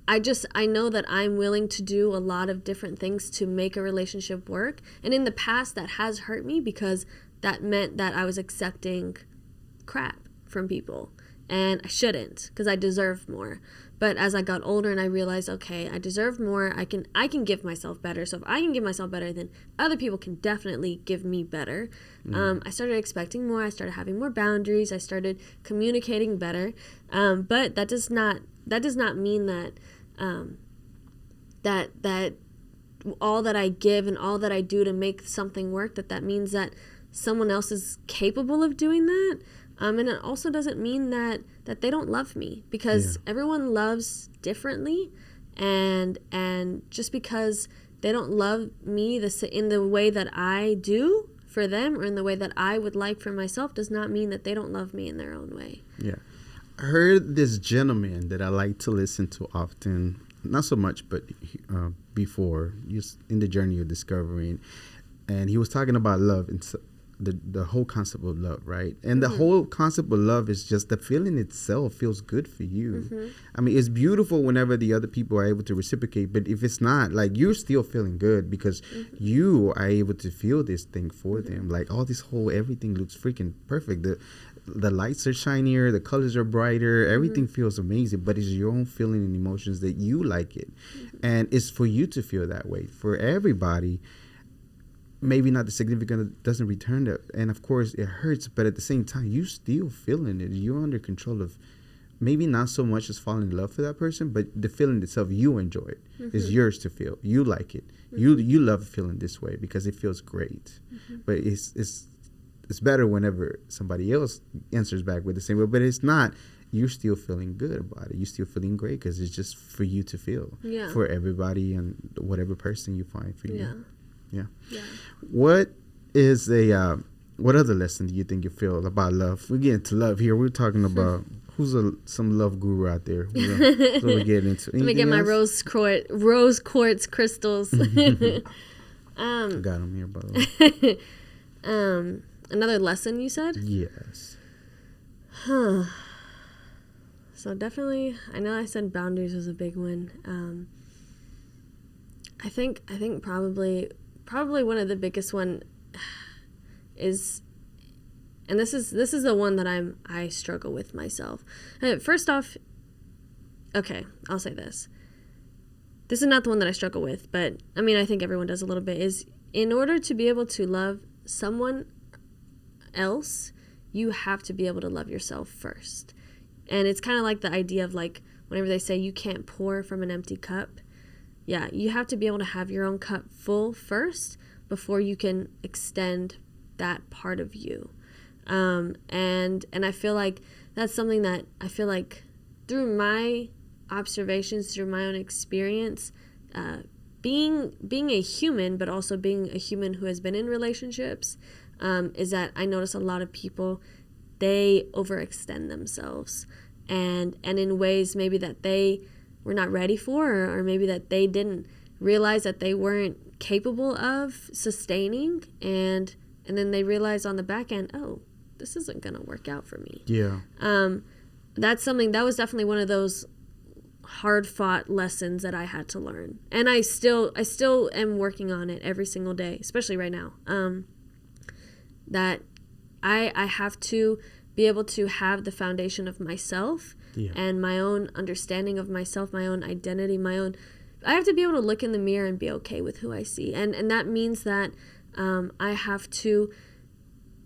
I know that I'm willing to do a lot of different things to make a relationship work. And in the past, that has hurt me, because that meant that I was accepting crap from people, and I shouldn't, because I deserve more. But as I got older and I realized, okay, I deserve more, I can give myself better. So if I can give myself better, then other people can definitely give me better. I started expecting more. I started having more boundaries. I started communicating better. But that does not mean that that all that I give and all that I do to make something work, that means that someone else is capable of doing that. And it also doesn't mean that they don't love me, because everyone loves differently, and just because they don't love me in the way that I do for them, or in the way that I would like for myself, does not mean that they don't love me in their own way. Yeah. I heard this gentleman that I like to listen to often, not so much, but before, just in the journey of discovering, and he was talking about love and the whole concept of love, right? And the whole concept of love is just the feeling itself feels good for you. I mean, it's beautiful whenever the other people are able to reciprocate, but if it's not, like, you're still feeling good because you are able to feel this thing for them. Like, all this whole, everything looks freaking perfect. The lights are shinier, the colors are brighter, everything feels amazing, but it's your own feeling and emotions that you like it. And it's for you to feel that way. For everybody, maybe not the significant doesn't return that, and of course it hurts, but at the same time you still feeling it. You're under control of, maybe not so much as falling in love for that person, but the feeling itself, you enjoy it. It's yours to feel. You like it. You love feeling this way because it feels great. But it's better whenever somebody else answers back with the same way, but it's not. You're still feeling good about it. You're still feeling great because it's just for you to feel. For everybody and whatever person you find for you. Yeah. What is what other lesson do you think you feel about love? We're getting to love here. We're talking about who's some love guru out there. What we're getting into. Let me get my rose quartz crystals. I got them here, by the way. Another lesson, you said? Yes. So definitely, I know I said boundaries was a big one. I think probably one of the biggest one is, and this is the one that I struggle with myself. First off, okay, I'll say this. This is not the one that I struggle with, but I mean, I think everyone does a little bit, is in order to be able to love someone else, you have to be able to love yourself first. And it's kind of like the idea of, like, whenever they say you can't pour from an empty cup. Yeah, you have to be able to have your own cup full first before you can extend that part of you. And I feel like that's something that I feel like through my observations, through my own experience, being a human, but also being a human who has been in relationships, is that I notice a lot of people, they overextend themselves, and in ways maybe that they were not ready for, or maybe that they didn't realize that they weren't capable of sustaining, and then they realize on the back end, oh, this isn't gonna work out for me. Yeah. That's something that was definitely one of those hard fought lessons that I had to learn, and I still am working on it every single day, especially right now. That I have to be able to have the foundation of myself, and my own understanding of myself, my own identity, I have to be able to look in the mirror and be okay with who I see, and that means that I have to,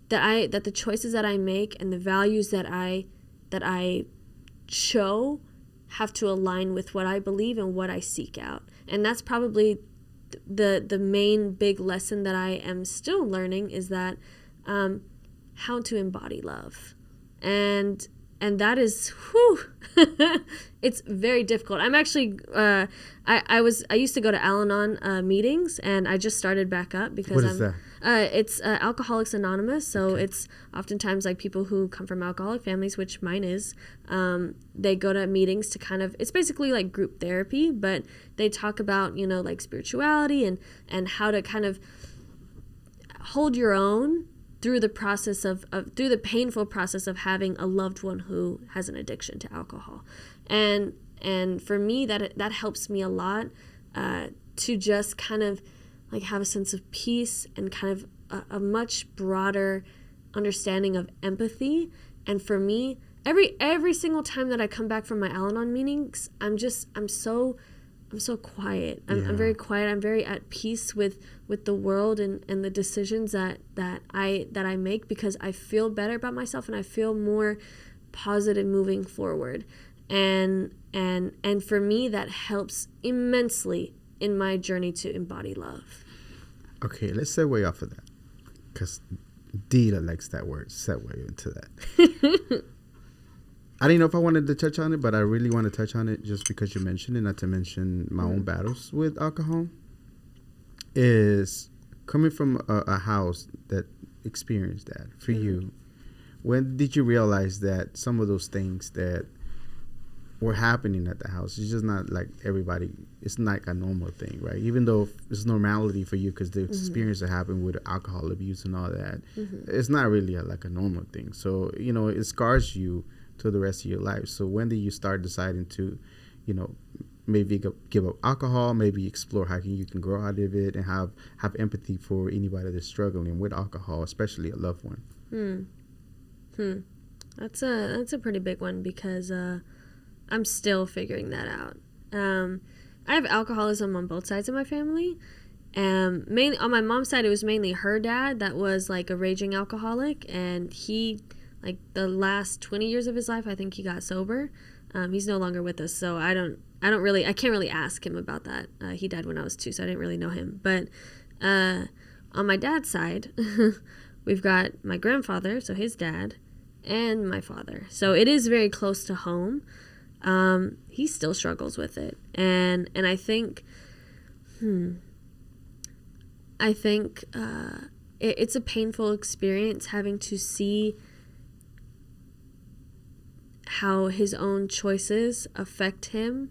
that the choices that I make and the values that I show have to align with what I believe and what I seek out. And that's probably the main big lesson that I am still learning, is that how to embody love. And that is, it's very difficult. I'm actually, I used to go to Al-Anon meetings, and I just started back up because what is that? It's Alcoholics Anonymous. So it's oftentimes like people who come from alcoholic families, which mine is. They go to meetings to kind of, it's basically like group therapy, but they talk about, like spirituality and how to kind of hold your own through the process through the painful process of having a loved one who has an addiction to alcohol. And for me, that helps me a lot, to just kind of like have a sense of peace and kind of a much broader understanding of empathy. And for me, every single time that I come back from my Al-Anon meetings, I'm so quiet. I'm very quiet. I'm very at peace with the world and the decisions that I make, because I feel better about myself and I feel more positive moving forward. And for me, that helps immensely in my journey to embody love. Okay, let's segue off of that, because Dita likes that word, segue into that. I didn't know if I wanted to touch on it, but I really want to touch on it just because you mentioned it, not to mention my own battles with alcohol. Is coming from a house that experienced that for you. When did you realize that some of those things that were happening at the house, it's just not like everybody, it's not like a normal thing, right? Even though it's normality for you because the experience that happened with alcohol abuse and all that, it's not really like a normal thing. So, it scars you to the rest of your life. So when did you start deciding to, maybe give up alcohol, maybe explore how you can grow out of it and have empathy for anybody that's struggling with alcohol, especially a loved one? That's a pretty big one, because I'm still figuring that out. I have alcoholism on both sides of my family. Mainly on my mom's side, it was mainly her dad that was like a raging alcoholic, and he, like the last 20 years of his life, I think he got sober. He's no longer with us, so I can't really ask him about that. He died when I was 2, so I didn't really know him. But on my dad's side, we've got my grandfather, so his dad, and my father. So it is very close to home. He still struggles with it, and I think, it's a painful experience having to see how his own choices affect him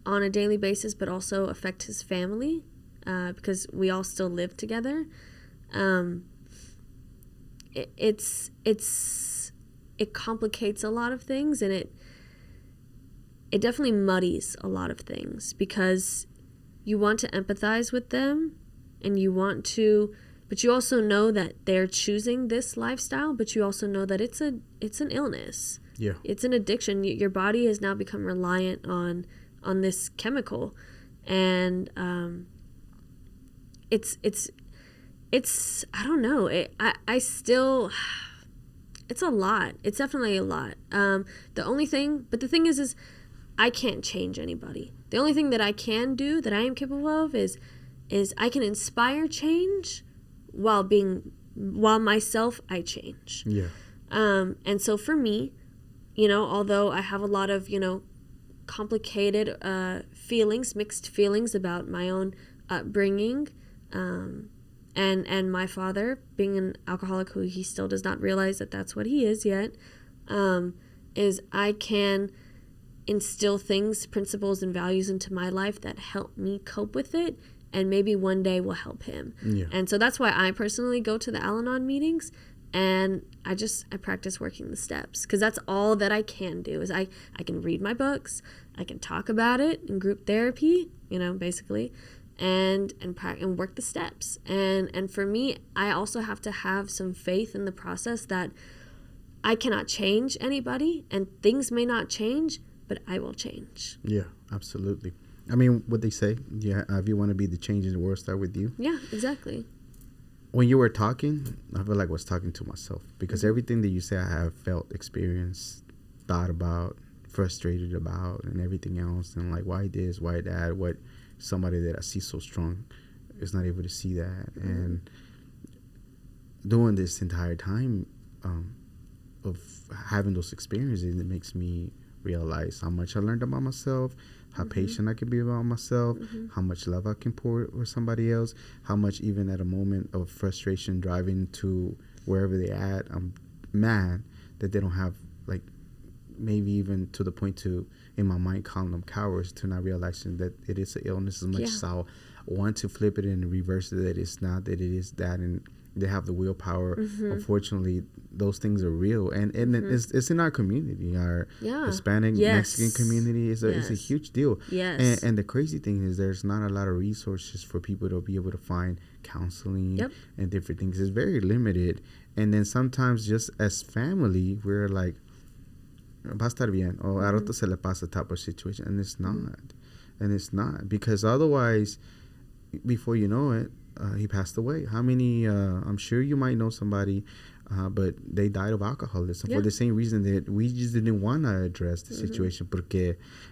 on a daily basis, but also affect his family, because we all still live together. It complicates a lot of things, and it definitely muddies a lot of things, because you want to empathize with them, and but you also know that they're choosing this lifestyle, but you also know that it's an illness. Yeah. It's an addiction. Your body has now become reliant on this chemical, and it's I don't know. I still, it's a lot. It's definitely a lot. The thing is I can't change anybody. The only thing that I can do, that I am capable of, is I can inspire change while myself I change. Yeah. And so for me, although I have a lot of, complicated feelings, mixed feelings about my own upbringing, and my father being an alcoholic who he still does not realize that that's what he is yet, is I can instill things, principles, and values into my life that help me cope with it, and maybe one day will help him. Yeah. And so that's why I personally go to the Al-Anon meetings, and I practice working the steps, because that's all that I can do. Is I can read my books, I can talk about it in group therapy, basically, and work the steps. And for me, I also have to have some faith in the process that I cannot change anybody, and things may not change, but I will change. Yeah, absolutely. I mean, what they say, if you want to be the change in the world, start with you. Yeah, exactly. When you were talking, I feel like I was talking to myself, because everything that you say I have felt, experienced, thought about, frustrated about, and everything else, and like, why this, why that, what somebody that I see so strong is not able to see that. And doing this entire time of having those experiences, it makes me realize how much I learned about myself, how patient I can be about myself, how much love I can pour for somebody else, how much even at a moment of frustration driving to wherever they're at, I'm mad that they don't have, like, maybe even to the point to, in my mind, calling them cowards, to not realizing that it is an illness as much as I want to flip it and reverse it, that it's not, that it is that, and they have the willpower. Unfortunately, those things are real, and it's in our community, our Hispanic Mexican community is a huge deal. And the crazy thing is, there's not a lot of resources for people to be able to find counseling and different things. It's very limited, and then sometimes just as family, we're like, va a estar bien, or a rato se le pasa type of situation, and it's not, because otherwise, before you know it, he passed away. How many, I'm sure you might know somebody, but they died of alcoholism for the same reason that we just didn't want to address the situation,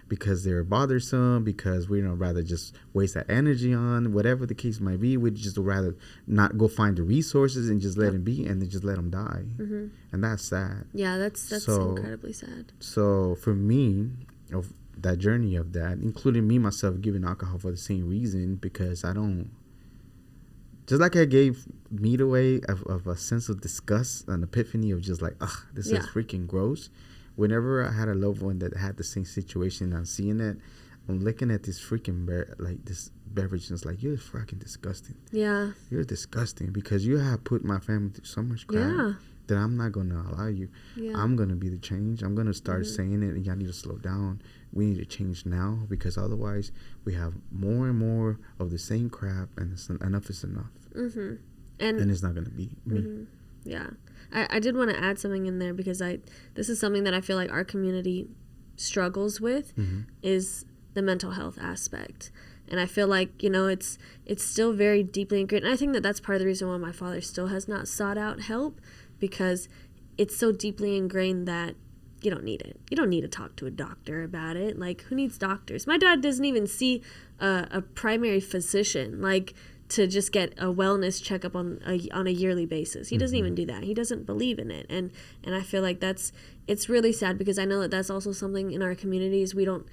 because they're bothersome, because we don't rather just waste that energy on whatever the case might be. We'd just rather not go find the resources and just let him be, and then just let him die. And that's sad. Yeah, that's so incredibly sad. So for me, of that journey of that, including me myself giving alcohol for the same reason, because I don't, just like I gave meat away of a sense of disgust, an epiphany of just like, this is freaking gross. Whenever I had a loved one that had the same situation, I'm seeing it, I'm looking at this freaking this beverage, and it's like, you're fucking disgusting. Yeah. You're disgusting, because you have put my family through so much crap that I'm not going to allow you. I'm going to be the change. I'm going to start saying it, and y'all need to slow down. We need to change now, because otherwise we have more and more of the same crap, and enough is enough. And it's not going to be me. Yeah. I did want to add something in there, because this is something that I feel like our community struggles with, is the mental health aspect. And I feel like, it's still very deeply ingrained. And I think that that's part of the reason why my father still has not sought out help, because it's so deeply ingrained that you don't need it. You don't need to talk to a doctor about it. Like, who needs doctors? My dad doesn't even see a primary physician, like, to just get a wellness checkup on a yearly basis. He doesn't even do that. He doesn't believe in it. And I feel like it's really sad, because I know that that's also something in our communities we don't,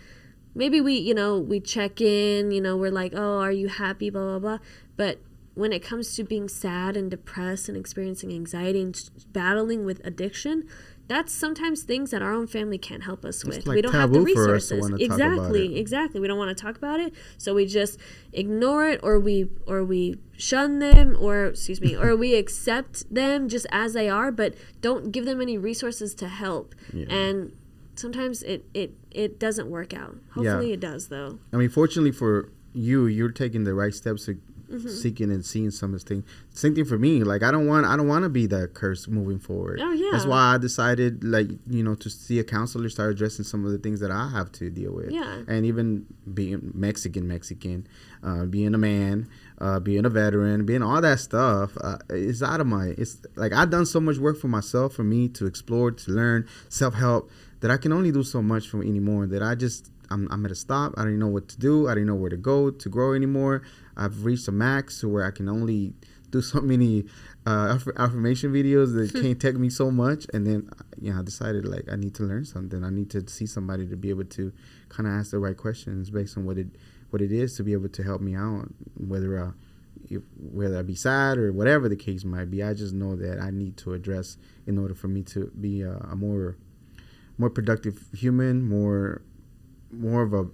maybe we check in, we're like, oh, are you happy, blah, blah, blah. But when it comes to being sad and depressed and experiencing anxiety and battling with addiction, that's sometimes things that our own family can't help us with. Like, we don't have the resources. Exactly. We don't want to talk about it, so we just ignore it, or we shun them, or we accept them just as they are, but don't give them any resources to help. And sometimes it doesn't work out. Hopefully it does, though. I mean, fortunately for you, you're taking the right steps to seeking and seeing some of this thing. Same thing for me. Like, I don't want to be that curse moving forward. Oh yeah. That's why I decided, like, to see a counselor, start addressing some of the things that I have to deal with. Yeah. And even being Mexican, being a man, being a veteran, being all that stuff, it's out of it's like, I've done so much work for myself, for me to explore, to learn, self-help, that I can only do so much for anymore, that I'm at a stop. I don't know what to do. I don't know where to go to grow anymore. I've reached a max to where I can only do so many affirmation videos that can't take me so much, and then I decided like I need to learn something. I need to see somebody to be able to kind of ask the right questions based on what it is to be able to help me out, whether I be sad or whatever the case might be. I just know that I need to address in order for me to be a more productive human, more of a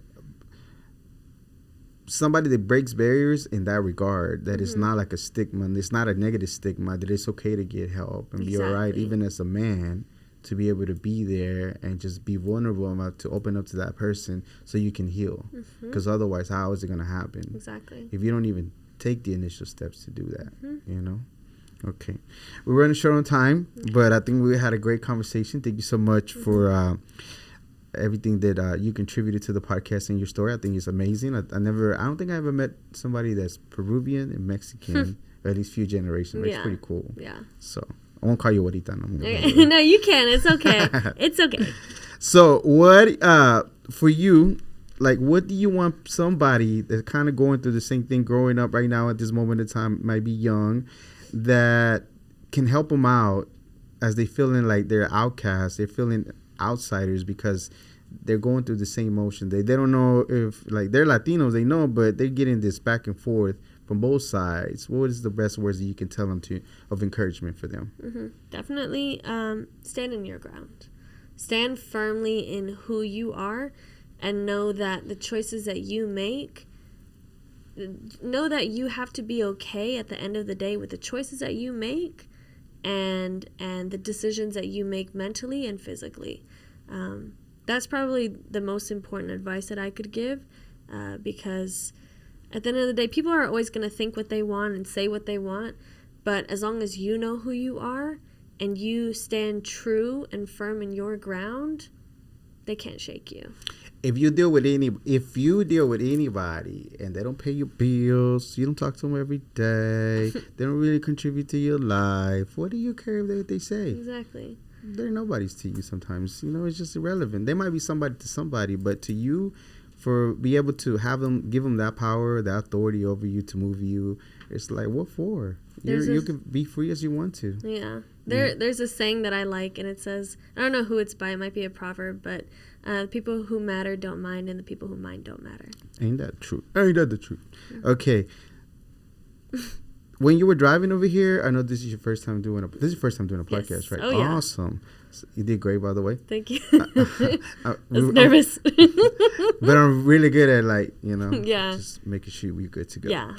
somebody that breaks barriers in that regard, that it's not like a stigma, and it's not a negative stigma, that it's okay to get help and be all right, even as a man, to be able to be there and just be vulnerable enough to open up to that person so you can heal. Because otherwise, how is it going to happen? Exactly. If you don't even take the initial steps to do that, Okay. We're running short on time, but I think we had a great conversation. Thank you so much for everything that you contributed to the podcast and your story. I think it's amazing. I don't think I ever met somebody that's Peruvian and Mexican, or at least few generations. It's pretty cool. Yeah. So I won't call you Juanita no more. No, you can. It's okay. It's okay. So what for you? Like, what do you want somebody that's kind of going through the same thing, growing up right now at this moment in time, might be young, that can help them out as they feeling like they're outcasts, they're feeling outsiders because they're going through the same emotion. They don't know if, like, they're Latinos, they know, but they're getting this back and forth from both sides. What is the best words that you can tell them of encouragement for them? Definitely stand in your ground. Stand firmly in who you are, and know that the choices that you make, know that you have to be okay at the end of the day with the choices that you make and the decisions that you make mentally and physically. That's probably the most important advice that I could give, because at the end of the day, people are always going to think what they want and say what they want, but as long as you know who you are and you stand true and firm in your ground, they can't shake you. If you deal with anybody and they don't pay your bills, you don't talk to them every day, they don't really contribute to your life, what do you care if they say? Exactly. They're nobodies to you sometimes. It's just irrelevant. They might be somebody to somebody, but to you, for be able to have them, give them that power, that authority over you to move you, it's like, what for? You can be free as you want to. Yeah. There's a saying that I like, and it says, I don't know who it's by, it might be a proverb, but people who matter don't mind, and the people who mind don't matter. Ain't that true? Ain't that the truth? Okay. When you were driving over here, I know this is your first time doing a podcast, yes. right? Oh, yeah. Awesome. You did great, by the way. Thank you. I was nervous. But I'm really good at, just making sure we're good to go. Yeah.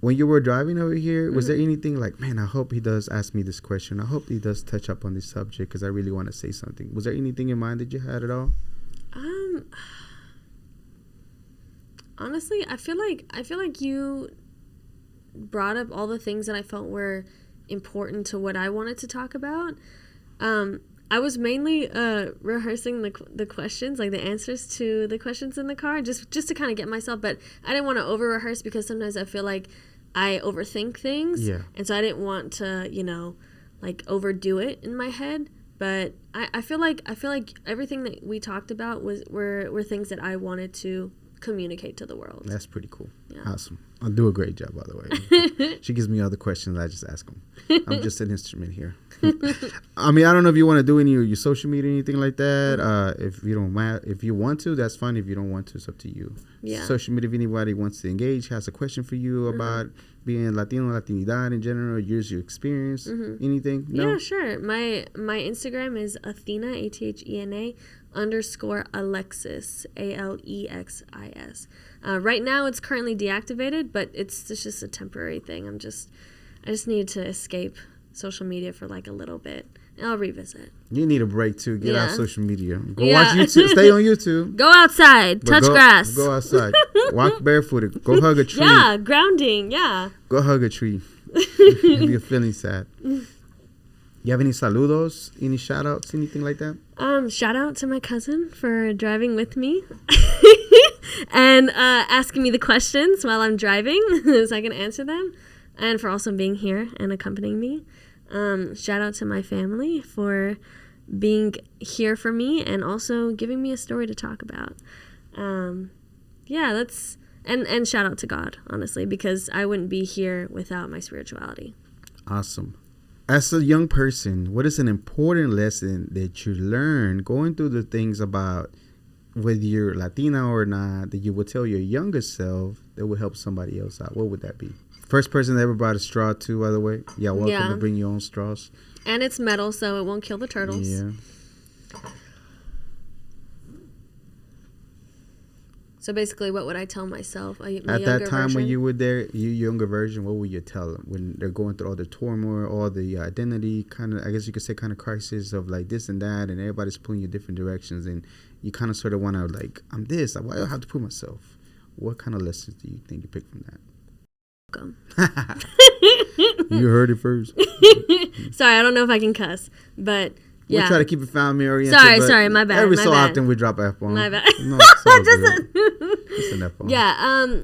When you were driving over here, was there anything like, man, I hope he does ask me this question. I hope he does touch up on this subject because I really want to say something. Was there anything in mind that you had at all? Honestly, I feel like you brought up all the things that I felt were important to what I wanted to talk about. I was mainly rehearsing the questions, like the answers to the questions in the car, just to kind of get myself. But I didn't want to over rehearse because sometimes I feel like I overthink things, and so I didn't want to, overdo it in my head. But I feel like everything that we talked about were things that I wanted to communicate to the world. That's pretty cool. Yeah. Awesome. I'll do a great job, by the way. She gives me all the questions. I just ask them. I'm just an instrument here. I mean, I don't know if you want to do any of your social media or anything like that. If you want to, that's fine. If you don't want to, it's up to you. Yeah. Social media, if anybody wants to engage, has a question for you about being Latino, Latinidad in general, your experience, anything? No? Yeah, sure. My Instagram is Athena, ATHENA _Alexis, ALEXIS. Right now it's currently deactivated, but it's just a temporary thing. I just need to escape social media for like a little bit, and I'll revisit. You need a break too. Get out social media. Go watch YouTube. Stay on YouTube. Go outside. Touch grass. Go outside. Walk barefooted. Go hug a tree. Yeah, grounding. Yeah. Go hug a tree. If you're feeling sad. You have any saludos? Any shout outs? Anything like that? Shout out to my cousin for driving with me and asking me the questions while I'm driving so I can answer them, and for also being here and accompanying me. Shout out to my family for being here for me and also giving me a story to talk about. And shout out to God, honestly, because I wouldn't be here without my spirituality. Awesome. As a young person, what is an important lesson that you learn going through the things about whether you're Latina or not that you would tell your younger self that would help somebody else out? What would that be? First person that ever brought a straw too, by the way. Yeah, welcome to bring your own straws. And it's metal, so it won't kill the turtles. Yeah. So basically, what would I tell myself? At that time when you were there, your younger version, what would you tell them when they're going through all the turmoil, all the identity kind of, I guess you could say, kind of crisis of like this and that, and everybody's pulling you different directions, and you kind of sort of want to like, I'm this, why do I have to prove myself? What kind of lessons do you think you pick from that? Welcome. You heard it first. Sorry, I don't know if I can cuss, but yeah. We try to keep it family oriented. Sorry, my bad. Every so often we drop F-bomb. My bad. No, just an F-bomb. Yeah,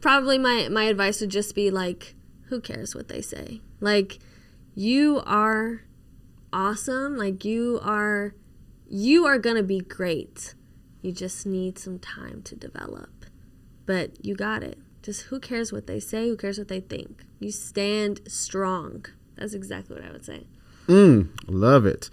probably my advice would just be like, who cares what they say? Like, you are awesome. Like, you are gonna be great. You just need some time to develop. But you got it. Just who cares what they say? Who cares what they think? You stand strong. That's exactly what I would say. Love it.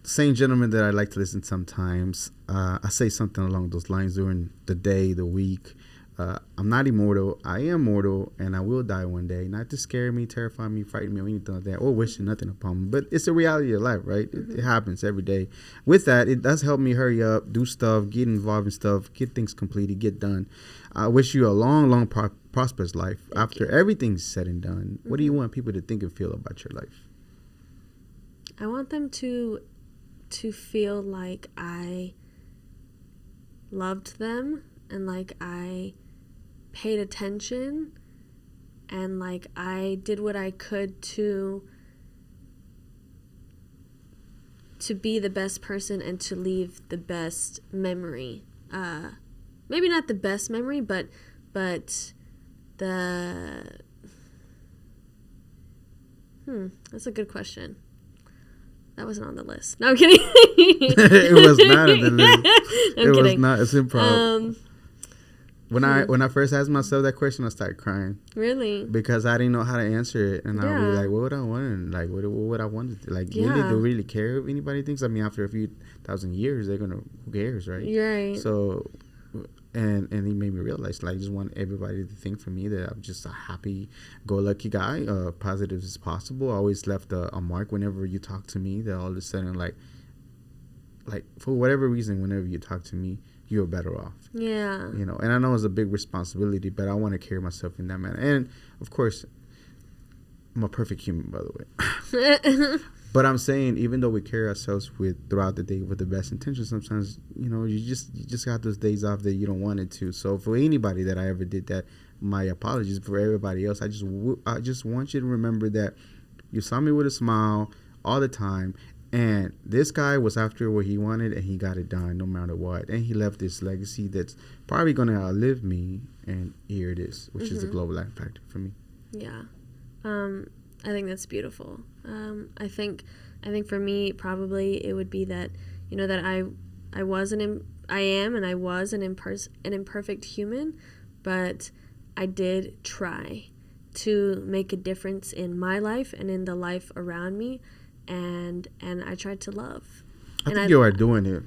Same gentleman that I like to listen sometimes. I say something along those lines during the day, the week. I'm not immortal. I am mortal, and I will die one day. Not to scare me, terrify me, frighten me, or anything like that, or wishing nothing upon me. But it's the reality of life, right? It happens every day. With that, it does help me hurry up, do stuff, get involved in stuff, get things completed, get done. I wish you a long, long, prosperous life. After everything's said and done, what do you want people to think and feel about your life? I want them to feel like I loved them and like I paid attention and like I did what I could to be the best person and to leave the best memory. Maybe not the best memory, but the that's a good question. That wasn't on the list. No, I'm kidding. It was not on the list. I'm kidding. Was not. It's improv. When I first asked myself that question, I started crying. Really? Because I didn't know how to answer it, and I was like, "What would I want? Like, what would I want to like? Really, do really care if anybody thinks? I mean, after a few thousand years, they're gonna. Who cares, right? You're right. So, and he made me realize, like, I just want everybody to think for me that I'm just a happy-go-lucky guy, positive as possible. I always left a mark whenever you talk to me. That all of a sudden, like for whatever reason, whenever you talk to me, you're better off. Yeah. You know, and I know it's a big responsibility, but I want to carry myself in that manner. And of course, I'm a perfect human, by the way. But I'm saying, even though we carry ourselves throughout the day with the best intentions, sometimes, you know, you just got those days off that you don't want it to. So for anybody that I ever did that, my apologies. For everybody else, I just want you to remember that you saw me with a smile all the time. And this guy was after what he wanted, and he got it done no matter what. And he left this legacy that's probably going to outlive me. And here it is, which is the global life factor for me. Yeah. I think that's beautiful. I think for me, probably it would be that, you know, that I am an imperfect human, but I did try to make a difference in my life and in the life around me. And I tried to love. I think you are doing it.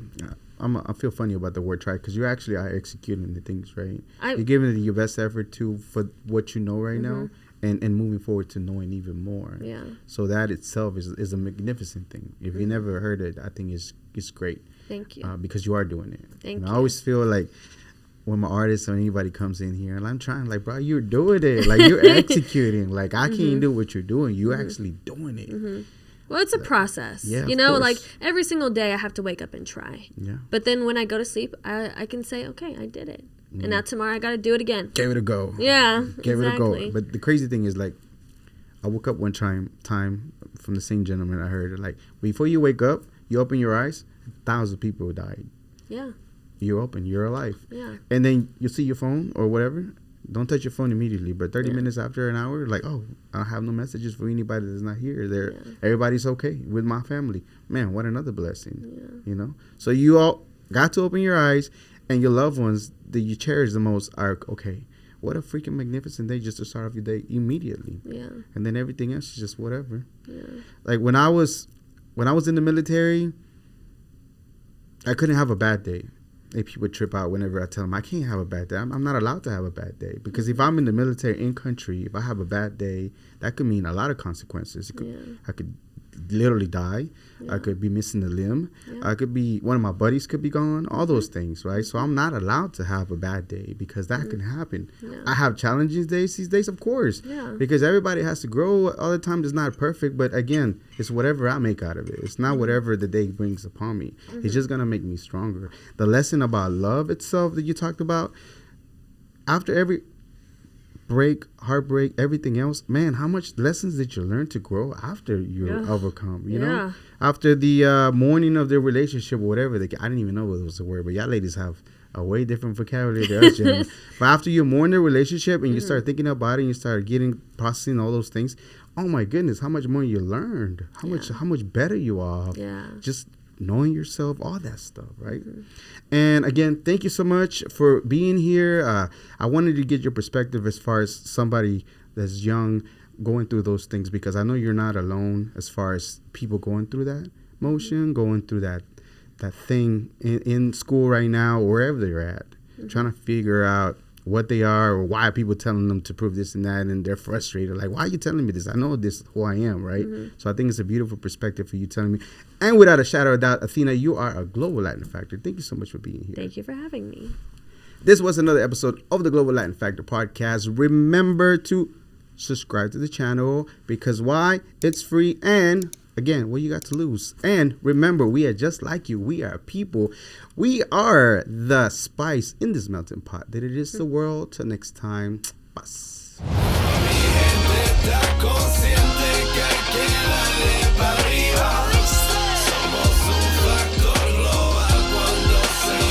I feel funny about the word try, because you actually are executing the things, right? You're giving it your best effort for what you know right now, and moving forward to knowing even more. Yeah. So that itself is a magnificent thing. If you never heard it, I think it's great. Thank you. Because you are doing it. Thank you. I always feel like when my artist or anybody comes in here and I'm trying, like, bro, you're doing it. Like, you're executing. Like, I can't do what you're doing. You're actually doing it. Well, it's a process. Yeah, you know, like every single day I have to wake up and try. Yeah. But then when I go to sleep, I can say, okay, I did it. And now tomorrow I got to do it again. Give it a go. Yeah, Give it a exactly. go. But the crazy thing is, like, I woke up one time from the same gentleman I heard, like, before you wake up, you open your eyes, thousands of people died. Yeah. You're open. You're alive. Yeah. And then you see your phone or whatever. Don't touch your phone immediately, but 30 minutes after an hour, like, oh, I have no messages for anybody that's not here. Everybody's okay with my family. Man, what another blessing, you know? So you all got to open your eyes and your loved ones that you cherish the most are okay. What a freaking magnificent day just to start off your day immediately. Yeah. And then everything else is just whatever. Yeah. Like when I was in the military, I couldn't have a bad day. Like people would trip out whenever I tell them I can't have a bad day. I'm not allowed to have a bad day because if I'm in the military in country, if I have a bad day, that could mean a lot of consequences. I could literally die. I could be missing a limb. I could be, one of my buddies could be gone. All those things, right? So I'm not allowed to have a bad day because that can happen. I have challenging days these days, of course, because everybody has to grow. All the time is not perfect, but again, it's whatever I make out of it. It's not whatever the day brings upon me. It's just gonna make me stronger. The lesson about love itself that you talked about, after every break, heartbreak, everything else, man, how much lessons did you learn to grow after you overcome, you know? After the morning of their relationship or whatever, I didn't even know what was the word, but y'all ladies have a way different vocabulary than us gentlemen. But after you mourn their relationship and you start thinking about it and you start processing all those things, oh my goodness, how much more you learned, how much better you are. Just knowing yourself, all that stuff, right? And again, thank you so much for being here. I wanted to get your perspective as far as somebody that's young going through those things, because I know you're not alone as far as people going through that motion, going through that thing in school right now, or wherever they're at, trying to figure out what they are or why are people telling them to prove this and that, and they're frustrated. Like, why are you telling me this? I know this is who I am, right? So I think it's a beautiful perspective for you telling me. And without a shadow of doubt, Athena, you are a Global Latin Factor. Thank you so much for being here. Thank you for having me. This was another episode of the Global Latin Factor podcast. Remember to subscribe to the channel, because why? It's free, and again, what you got to lose? And remember, we are just like you. We are people. We are the spice in this melting pot that it is the world. Till next time, paz.